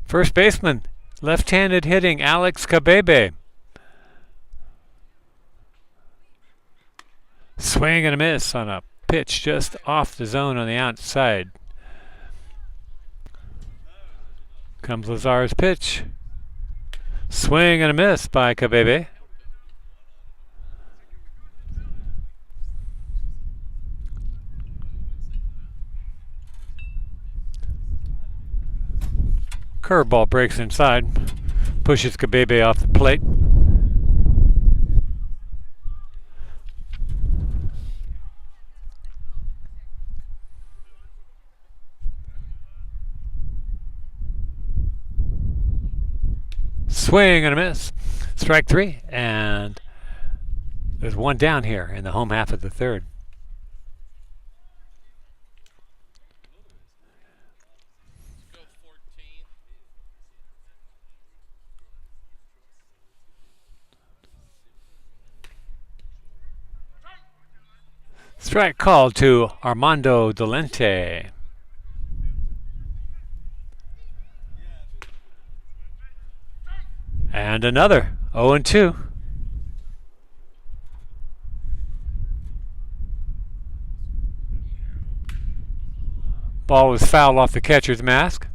First baseman, left-handed hitting Alex Cabebe. Swing and a miss on a pitch just off the zone on the outside. Comes Lazar's pitch. Swing and a miss by Cabebe. Curveball breaks inside, pushes Cabebe off the plate. Swing and a miss. Strike 3, and there's one down here in the home half of the third. Strike called to Armando Dolente. And another 0-2. Ball was fouled off the catcher's mask.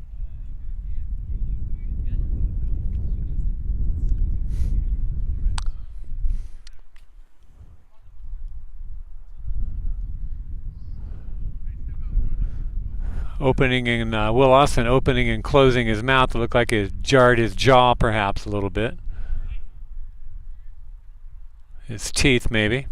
Opening and Will Austin opening and closing his mouth. It looked like it jarred his jaw perhaps a little bit. His teeth maybe.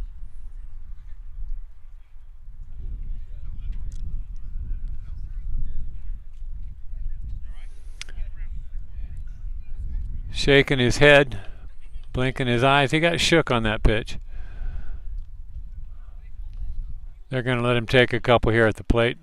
Shaking his head, blinking his eyes. He got shook on that pitch. They're going to let him take a couple here at the plate.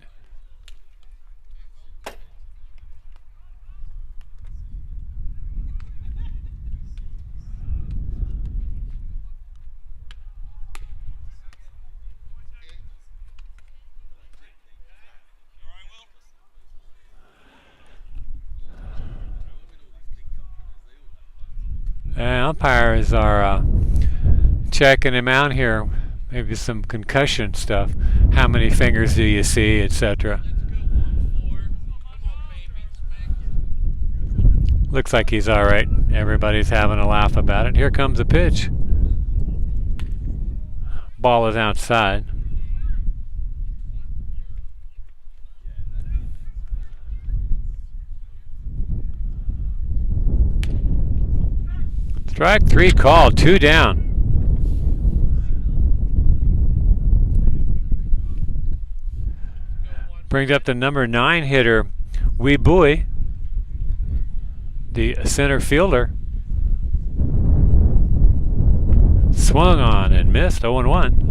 And umpires are checking him out here. Maybe some concussion stuff. How many fingers do you see, etc. Looks like he's all right. Everybody's having a laugh about it. Here comes a pitch. Ball is outside. Strike 3 called, 2 down. Brings up the number 9 hitter, Wee Boy, the center fielder. Swung on and missed, 0-1.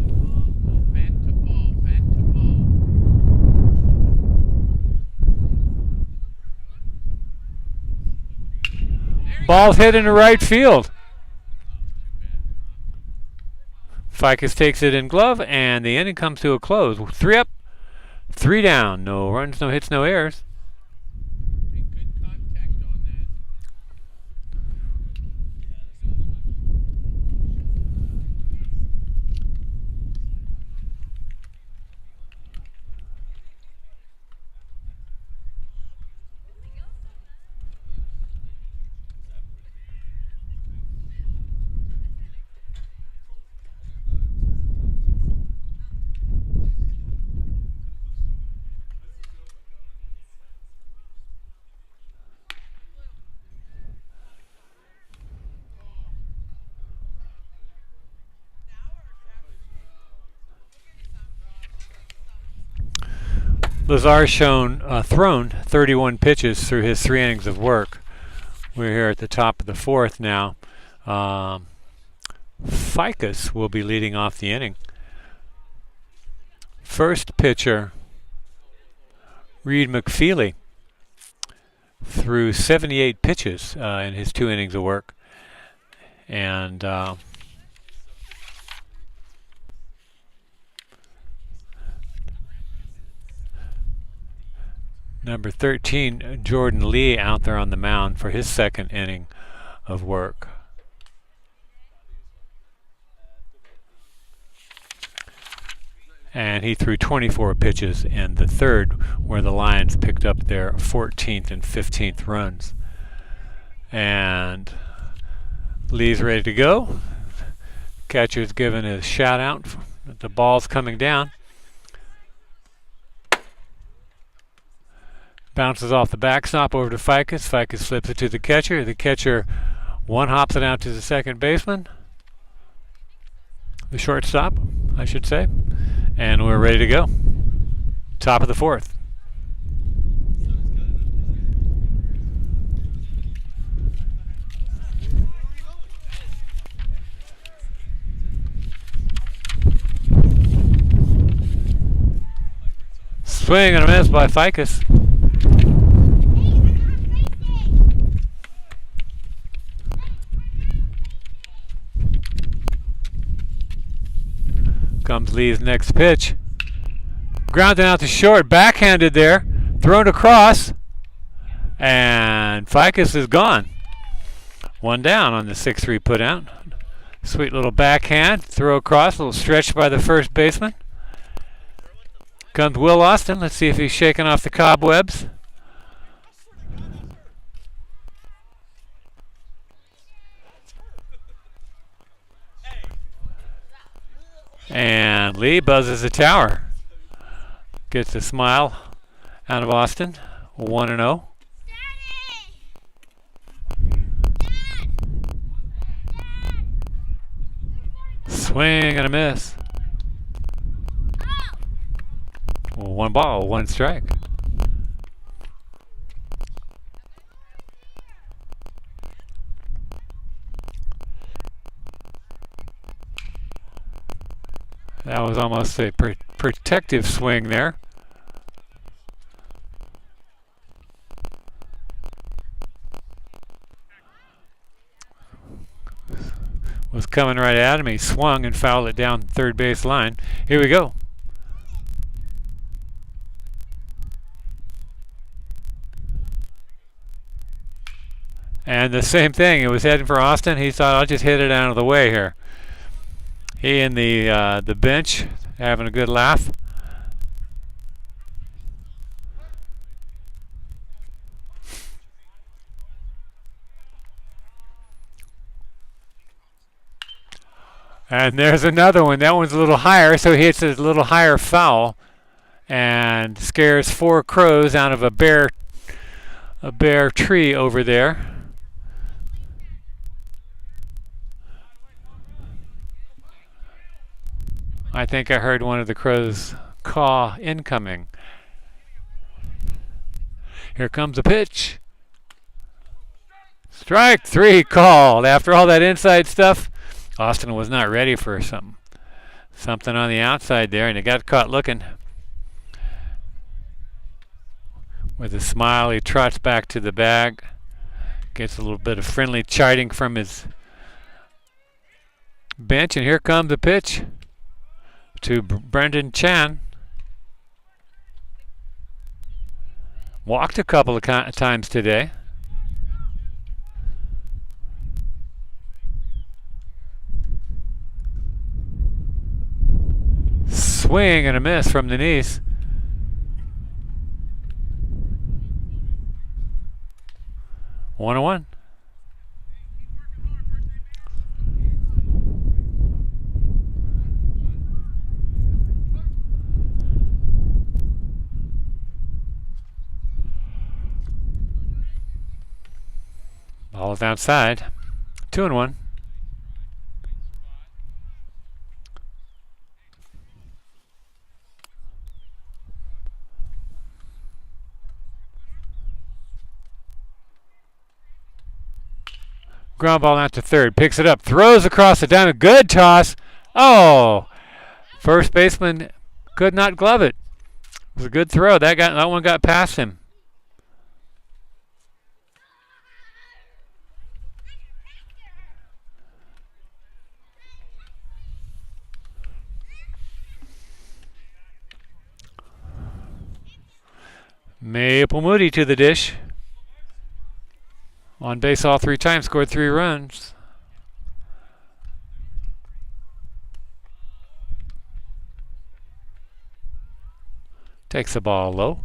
Ball's hit into right field. Ficus takes it in glove, and the inning comes to a close. 3 up, 3 down. No runs, no hits, no errors. Good contact on that. Lazar's thrown 31 pitches through his 3 innings of work. We're here at the top of the 4th now. Ficus will be leading off the inning. First pitcher, Reed McFeely, threw 78 pitches in his 2 innings of work. And number 13, Jordan Lee, out there on the mound for his 2nd inning of work. And he threw 24 pitches in the 3rd, where the Lions picked up their 14th and 15th runs. And Lee's ready to go. Catcher's giving his shout out. The ball's coming down. Bounces off the backstop over to Ficus. Ficus flips it to the catcher. The catcher one-hops it out to the second baseman. The shortstop, I should say. And we're ready to go. Top of the 4th. Swing and a miss by Ficus. Comes Lee's next pitch. Grounded out to short, backhanded there, thrown across, and Ficus is gone. 1 down on the 6-3 putout. Sweet little backhand, throw across, a little stretch by the first baseman. Comes Will Austin. Let's see if he's shaking off the cobwebs. And Lee buzzes the tower. Gets a smile out of Austin. 1-0. Swing and a miss. 1 ball, 1 strike. That was almost a protective swing there. Was coming right at him. He swung and fouled it down third base line. Here we go. And the same thing. It was heading for Austin. He thought, I'll just hit it out of the way here. He and the bench having a good laugh. And there's another one. That one's a little higher, so he hits a little higher foul and scares 4 crows out of a bare tree over there. I think I heard one of the crows caw incoming. Here comes a pitch. Strike 3 called. After all that inside stuff, Austin was not ready for something on the outside there, and he got caught looking. With a smile, he trots back to the bag, gets a little bit of friendly chiding from his bench, and here comes the pitch to Brendan Chan. Walked a couple of times today. Swing and a miss from the knees. One and one. Ball is outside. 2 and 1. Ground ball out to third. Picks it up. Throws across the diamond. Good toss. Oh! First baseman could not glove it. It was a good throw. That one got past him. Maple Moody to the dish. On base all 3 times, scored 3 runs. Takes the ball low.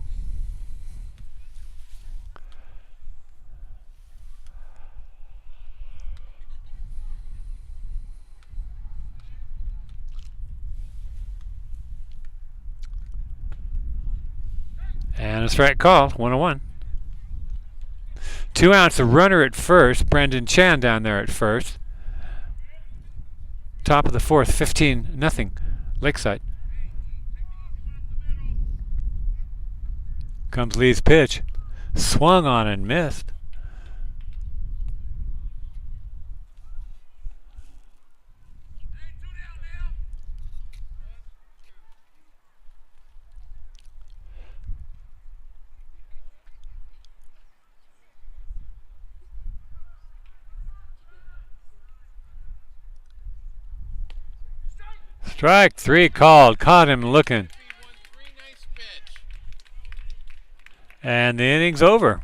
And a strike called, 1-1. 2 outs, a runner at first. Brendan Chan down there at first. Top of the 4th, 15-0, Lakeside. Comes Lee's pitch. Swung on and missed. Strike 3 called. Caught him looking. And the inning's over.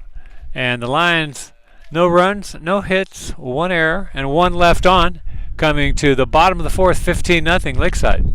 And the Lions, no runs, no hits, 1 error, and 1 left on. Coming to the bottom of the 4th, 15-0, Lakeside.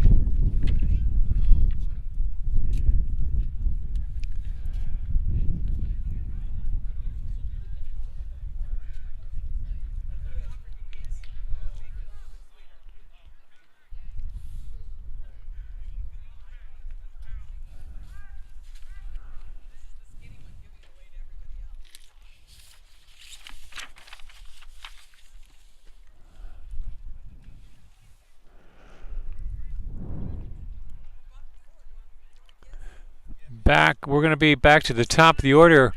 We're going to be back to the top of the order.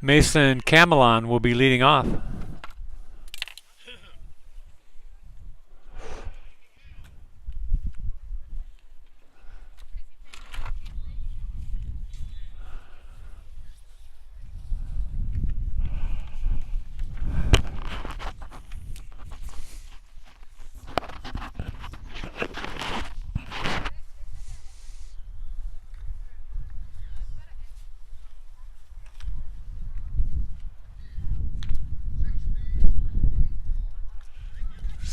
Mason Camelon will be leading off.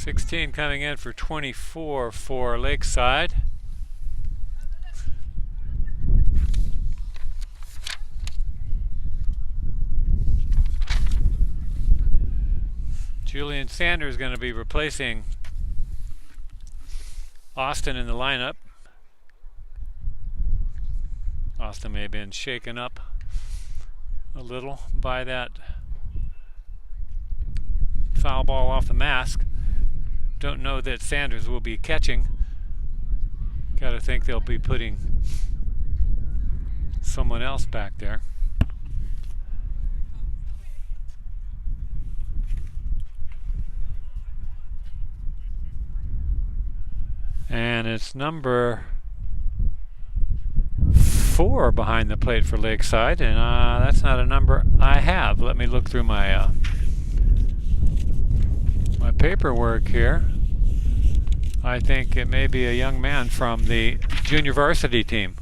16 coming in for 24 for Lakeside. Julian Sanders is going to be replacing Austin in the lineup. Austin may have been shaken up a little by that foul ball off the mask. Don't know that Sanders will be catching. Gotta think they'll be putting someone else back there. And it's number 4 behind the plate for Lakeside, and that's not a number I have. Let me look through my my paperwork here. I think it may be a young man from the junior varsity team.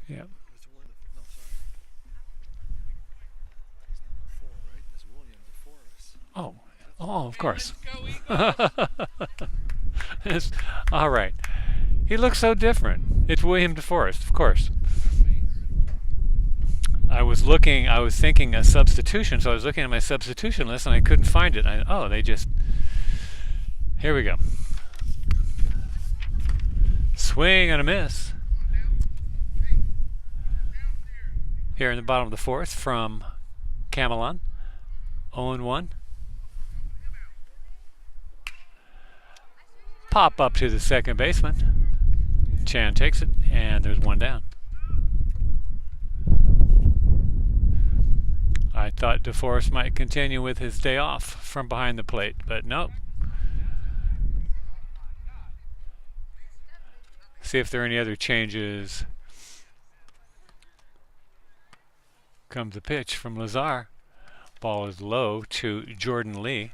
Yeah. Oh, of course. It's, all right. He looks so different. It's William DeForest, of course. I was thinking a substitution, so I was looking at my substitution list and I couldn't find it. Here we go. Swing and a miss. Here in the bottom of the 4th from Camelon. 0-1. Pop up to the second baseman. Chan takes it, and there's one down. I thought DeForest might continue with his day off from behind the plate, but nope. See if there are any other changes. Comes the pitch from Lazar. Ball is low to Jordan Lee.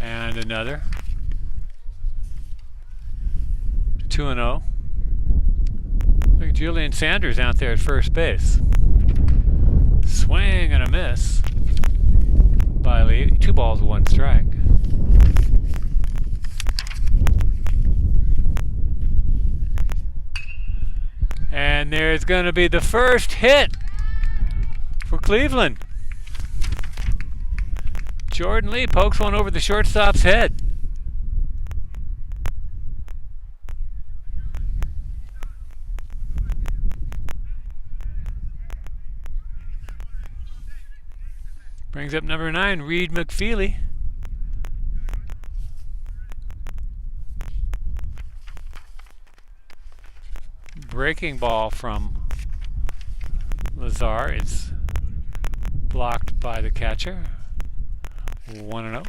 And another. 2-0. Look at Julian Sanders out there at first base. Swing and a miss by Lee. 2 balls, 1 strike. And there's going to be the first hit for Cleveland. Jordan Lee pokes one over the shortstop's head. Brings up number 9, Reed McFeely. Breaking ball from Lazar. It's blocked by the catcher. 1-0.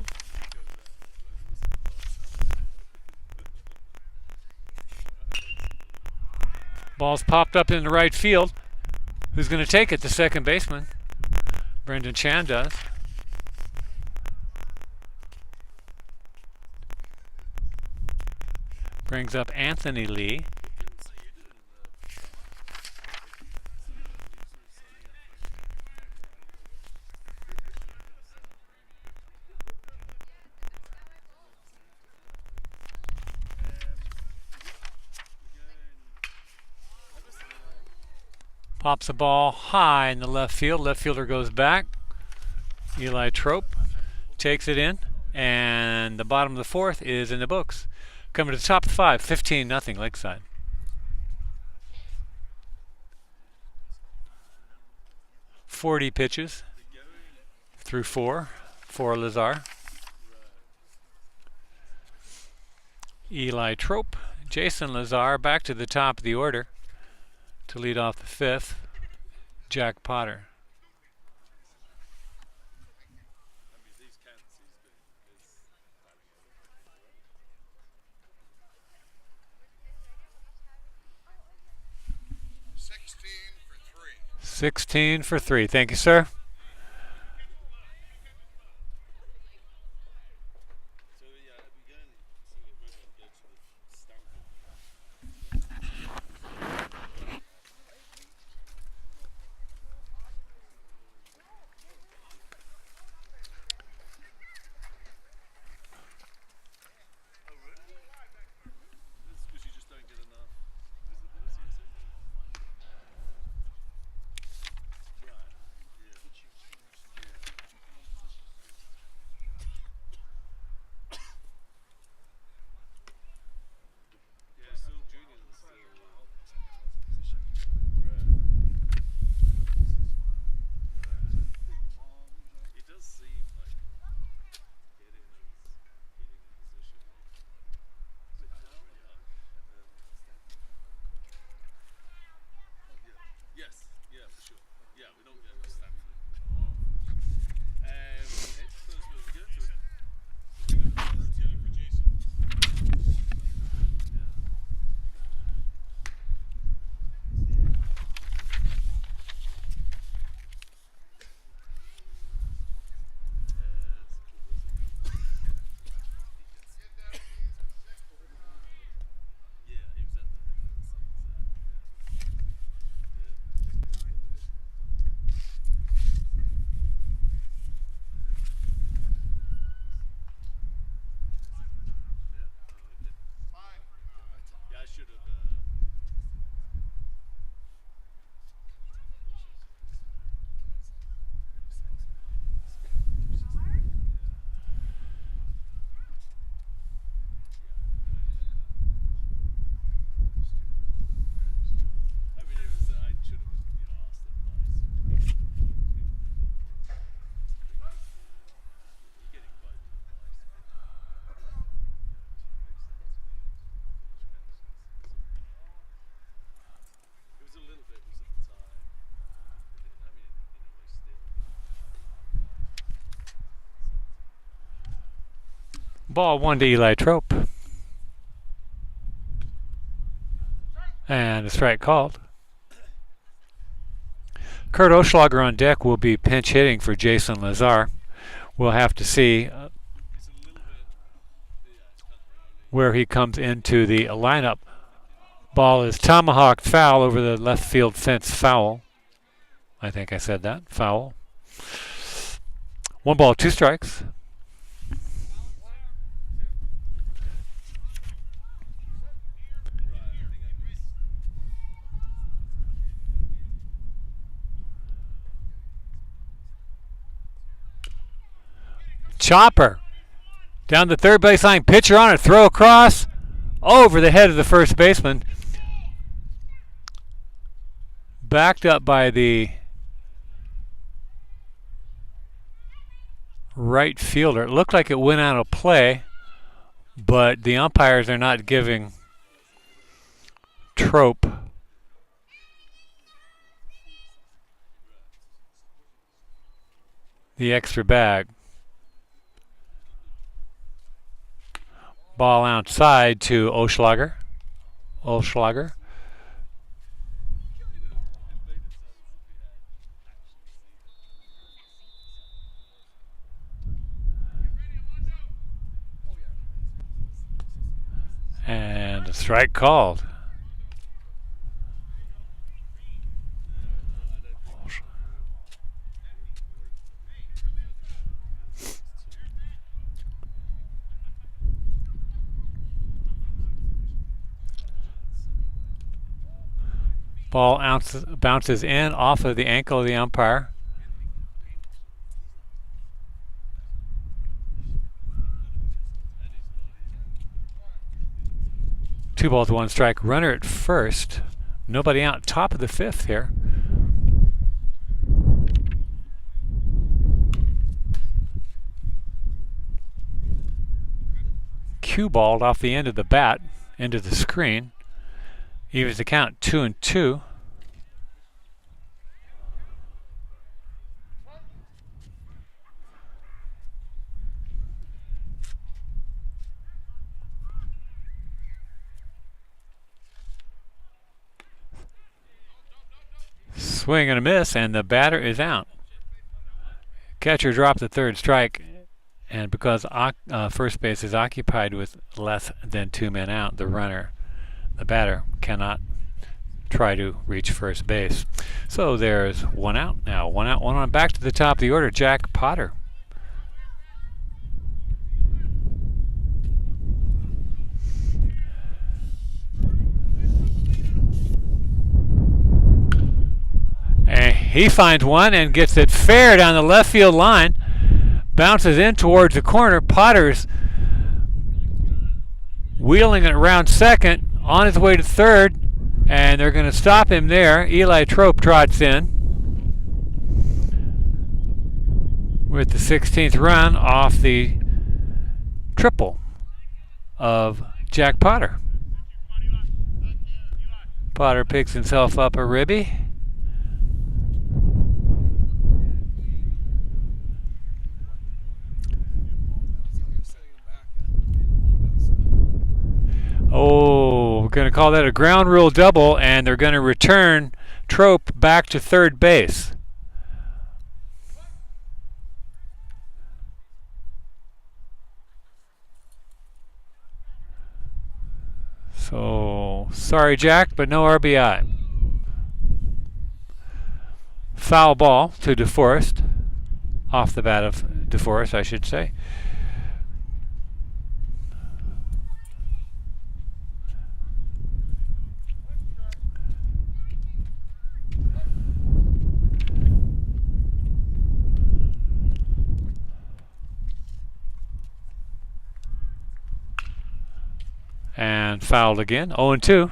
Ball's popped up in the right field. Who's going to take it? The second baseman. Brendan Chan does. Brings up Anthony Lee. Pops the ball high in the left field. Left fielder goes back. Eli Trope takes it in. And the bottom of the 4th is in the books. Coming to the top of the 5, 15-0 Lakeside. .40 pitches through 4 for Lazar. Eli Trope, Jason Lazar back to the top of the order. To lead off the 5th, Jack Potter. 16 for 3. Thank you, sir. So yeah, we go and so get ready and go to the Stanford. Oh really? It's because you just don't get enough visibility, is it? Right. Yeah. Yeah, still juniors are still right. It does seem like getting in position. Yeah. Yes. Yeah, for sure. Yeah, we don't get Stanford. Head to first wheel. We go to it. Two for Jason. Yeah. Yeah, he was at the headphones thing. Yeah. Oh, okay. Yeah, I should have. I mean, it was. I should have, asked them nice. You're getting quite a bit of advice. It was a little bit was at the time. I mean, they still. Ball 1 to Eli Trope. And a strike called. Kurt Oschlager on deck will be pinch hitting for Jason Lazar. We'll have to see It's a little bit. Yeah, it's kind of early. where he comes into the lineup. Ball is tomahawked foul over the left field fence. Foul. I think I said that. Foul. 1 ball, 2 strikes. Chopper. Down the third base line. Pitcher on it. Throw across. Over the head of the first baseman. Backed up by the right fielder. It looked like it went out of play, but the umpires are not giving Trope the extra bag. Ball outside to Oschlager. And a strike called. Ball bounces in off of the ankle of the umpire. Two balls, 1 strike. Runner at first. Nobody out. Top of the 5th here. Cue balled off the end of the bat into the screen. Evens the count 2-2. Swing and a miss, and the batter is out. Catcher dropped the third strike, and because first base is occupied with less than 2 men out, the batter, cannot try to reach first base. So there's one out now. One out, one on. Back to the top of the order, Jack Potter. And he finds one and gets it fair down the left field line. Bounces in towards the corner. Potter's wheeling it around second, on his way to third, and they're going to stop him there. Eli Trope trots in with the 16th run off the triple of Jack Potter. Potter picks himself up a ribby. Oh, we're going to call that a ground rule double, and they're going to return Trope back to third base. So, sorry, Jack, but no RBI. Foul ball to DeForest. Off the bat of DeForest, I should say. And fouled again. 0-2.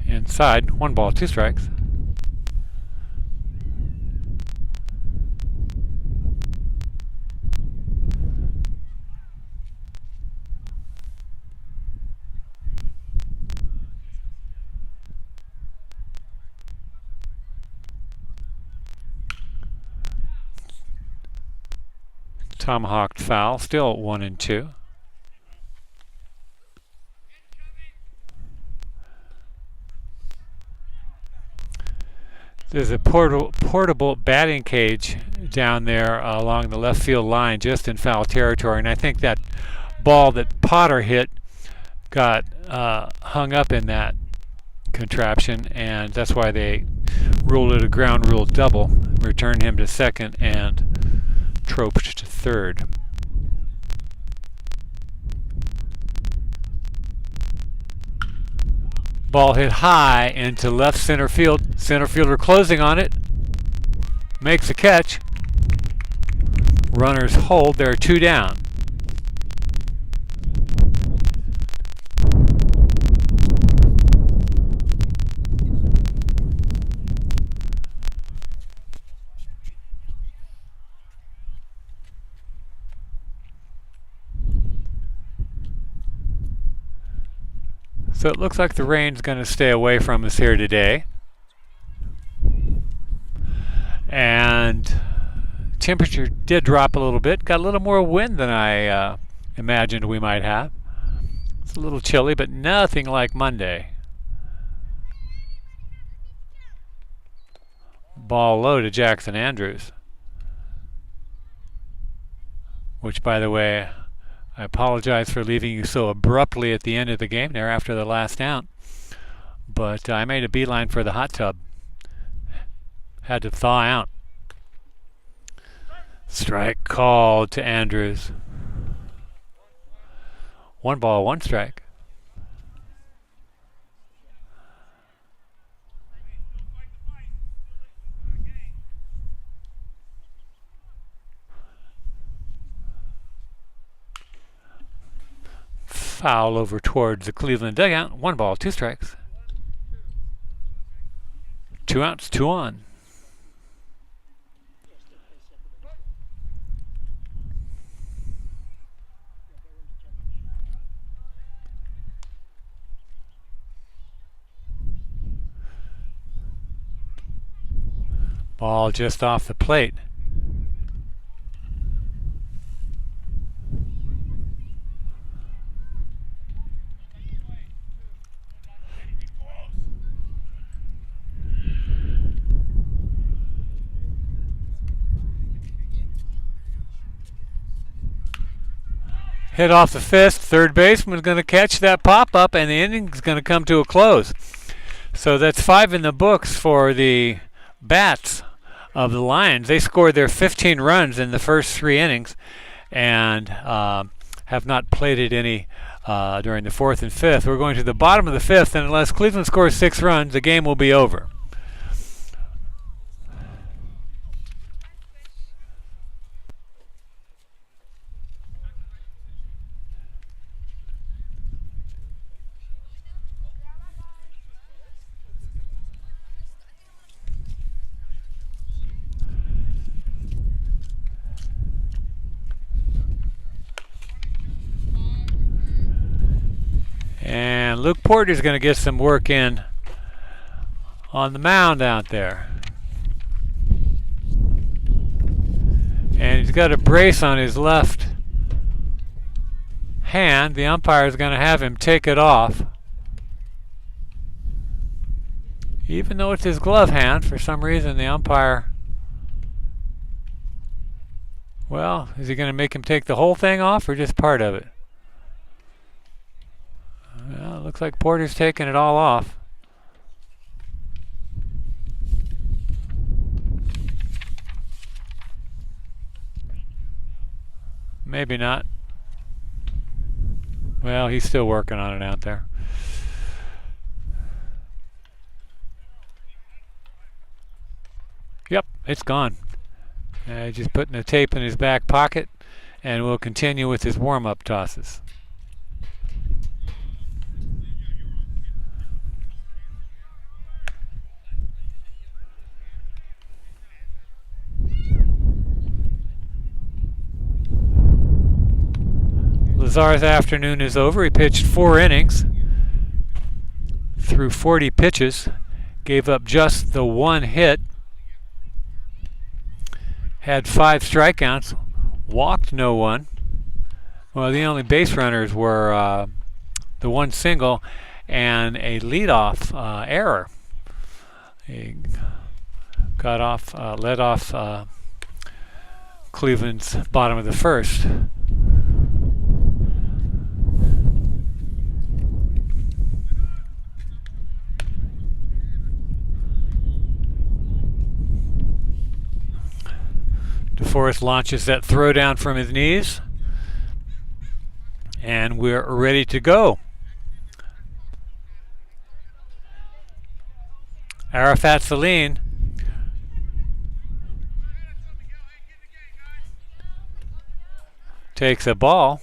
Inside, 1 ball, 2 strikes. Tomahawked foul, still 1-2. There's a portable batting cage down there along the left field line, just in foul territory, and I think that ball that Potter hit got hung up in that contraption, and that's why they ruled it a ground rule double, returned him to second, and Trope to third. Ball hit high into left center field. Center fielder closing on it. Makes a catch. Runners hold. There are 2 down. So it looks like the rain's going to stay away from us here today. And temperature did drop a little bit. Got a little more wind than I imagined we might have. It's a little chilly, but nothing like Monday. Ball low to Jackson Andrews. Which, by the way, I apologize for leaving you so abruptly at the end of the game there after the last out. But I made a beeline for the hot tub. Had to thaw out. Strike called to Andrews. 1 ball, 1 strike. Foul over towards the Cleveland dugout. 1 ball, 2 strikes. 2 outs, 2 on. Ball just off the plate. Hit off the fist. Third baseman's going to catch that pop-up, and the inning's going to come to a close. So that's 5 in the books for the Bats of the Lions. They scored their 15 runs in the first 3 innings and have not plated any during the 4th and 5th. We're going to the bottom of the 5th, and unless Cleveland scores 6 runs, the game will be over. And Luke Porter's going to get some work in on the mound out there. And he's got a brace on his left hand. The umpire is going to have him take it off. Even though it's his glove hand, for some reason the umpire... Well, is he going to make him take the whole thing off or just part of it? Well, it looks like Porter's taking it all off. Maybe not. Well, he's still working on it out there. Yep, it's gone. Just putting the tape in his back pocket, and we'll continue with his warm-up tosses. Lazar's afternoon is over. He pitched 4 innings, threw 40 pitches, gave up just the 1 hit, had 5 strikeouts, walked no one. Well, the only base runners were the 1 single and a leadoff error. He got off, led off Cleveland's bottom of the 1st. DeForest launches that throw down from his knees, and we're ready to go. Arafat Saline takes a ball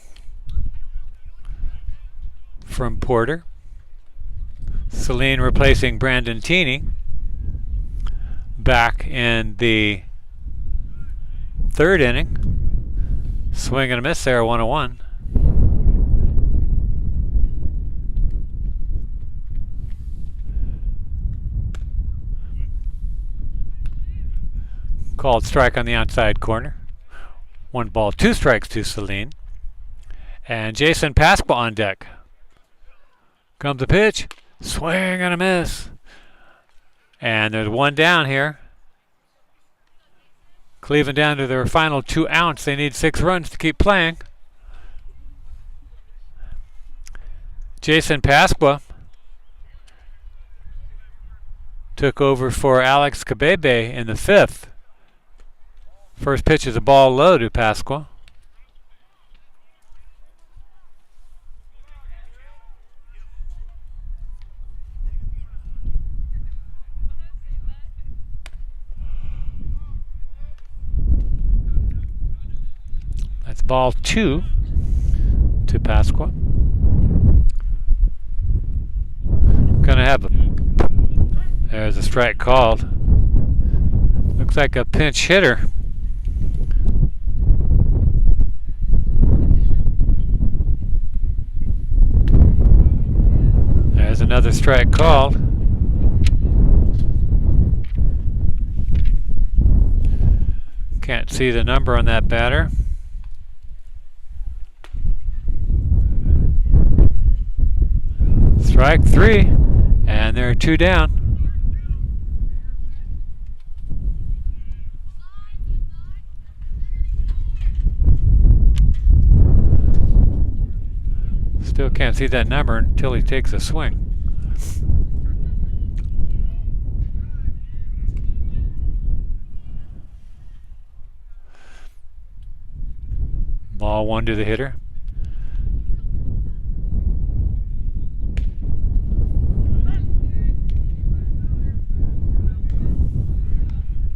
from Porter. Saline replacing Brandon Teeney. Back in the 3rd inning. Swing and a miss there, 1-1. Called strike on the outside corner. 1 ball, 2 strikes to Saline. And Jason Pasqua on deck. Comes the pitch. Swing and a miss. And there's 1 down here. Cleveland down to their final 2 outs. They need 6 runs to keep playing. Jason Pasqua took over for Alex Cabebe in the 5th. First pitch is a ball low to Pasqua. That's ball 2 to Pasqua. Gonna have a... There's a strike called. Looks like a pinch hitter. There's another strike called. Can't see the number on that batter. Strike 3, and there are 2 down. Still can't see that number until he takes a swing. Ball 1 to the hitter.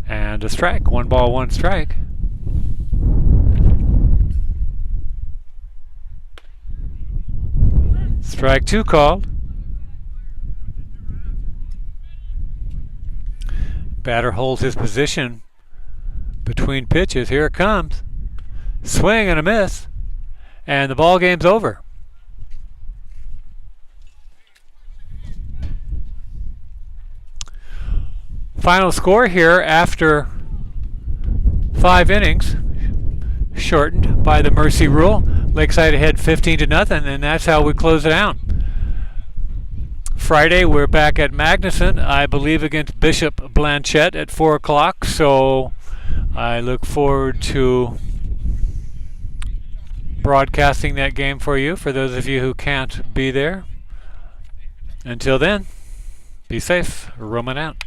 And a strike. 1 ball, 1 strike. Strike 2 called. Batter holds his position between pitches. Here it comes. Swing and a miss. And the ball game's over. Final score here after 5 innings, shortened by the mercy rule. Lakeside ahead 15-0, and that's how we close it out. Friday we're back at Magnuson, I believe against Bishop Blanchette at 4 o'clock, so I look forward to broadcasting that game for you, for those of you who can't be there. Until then, be safe. Roman out.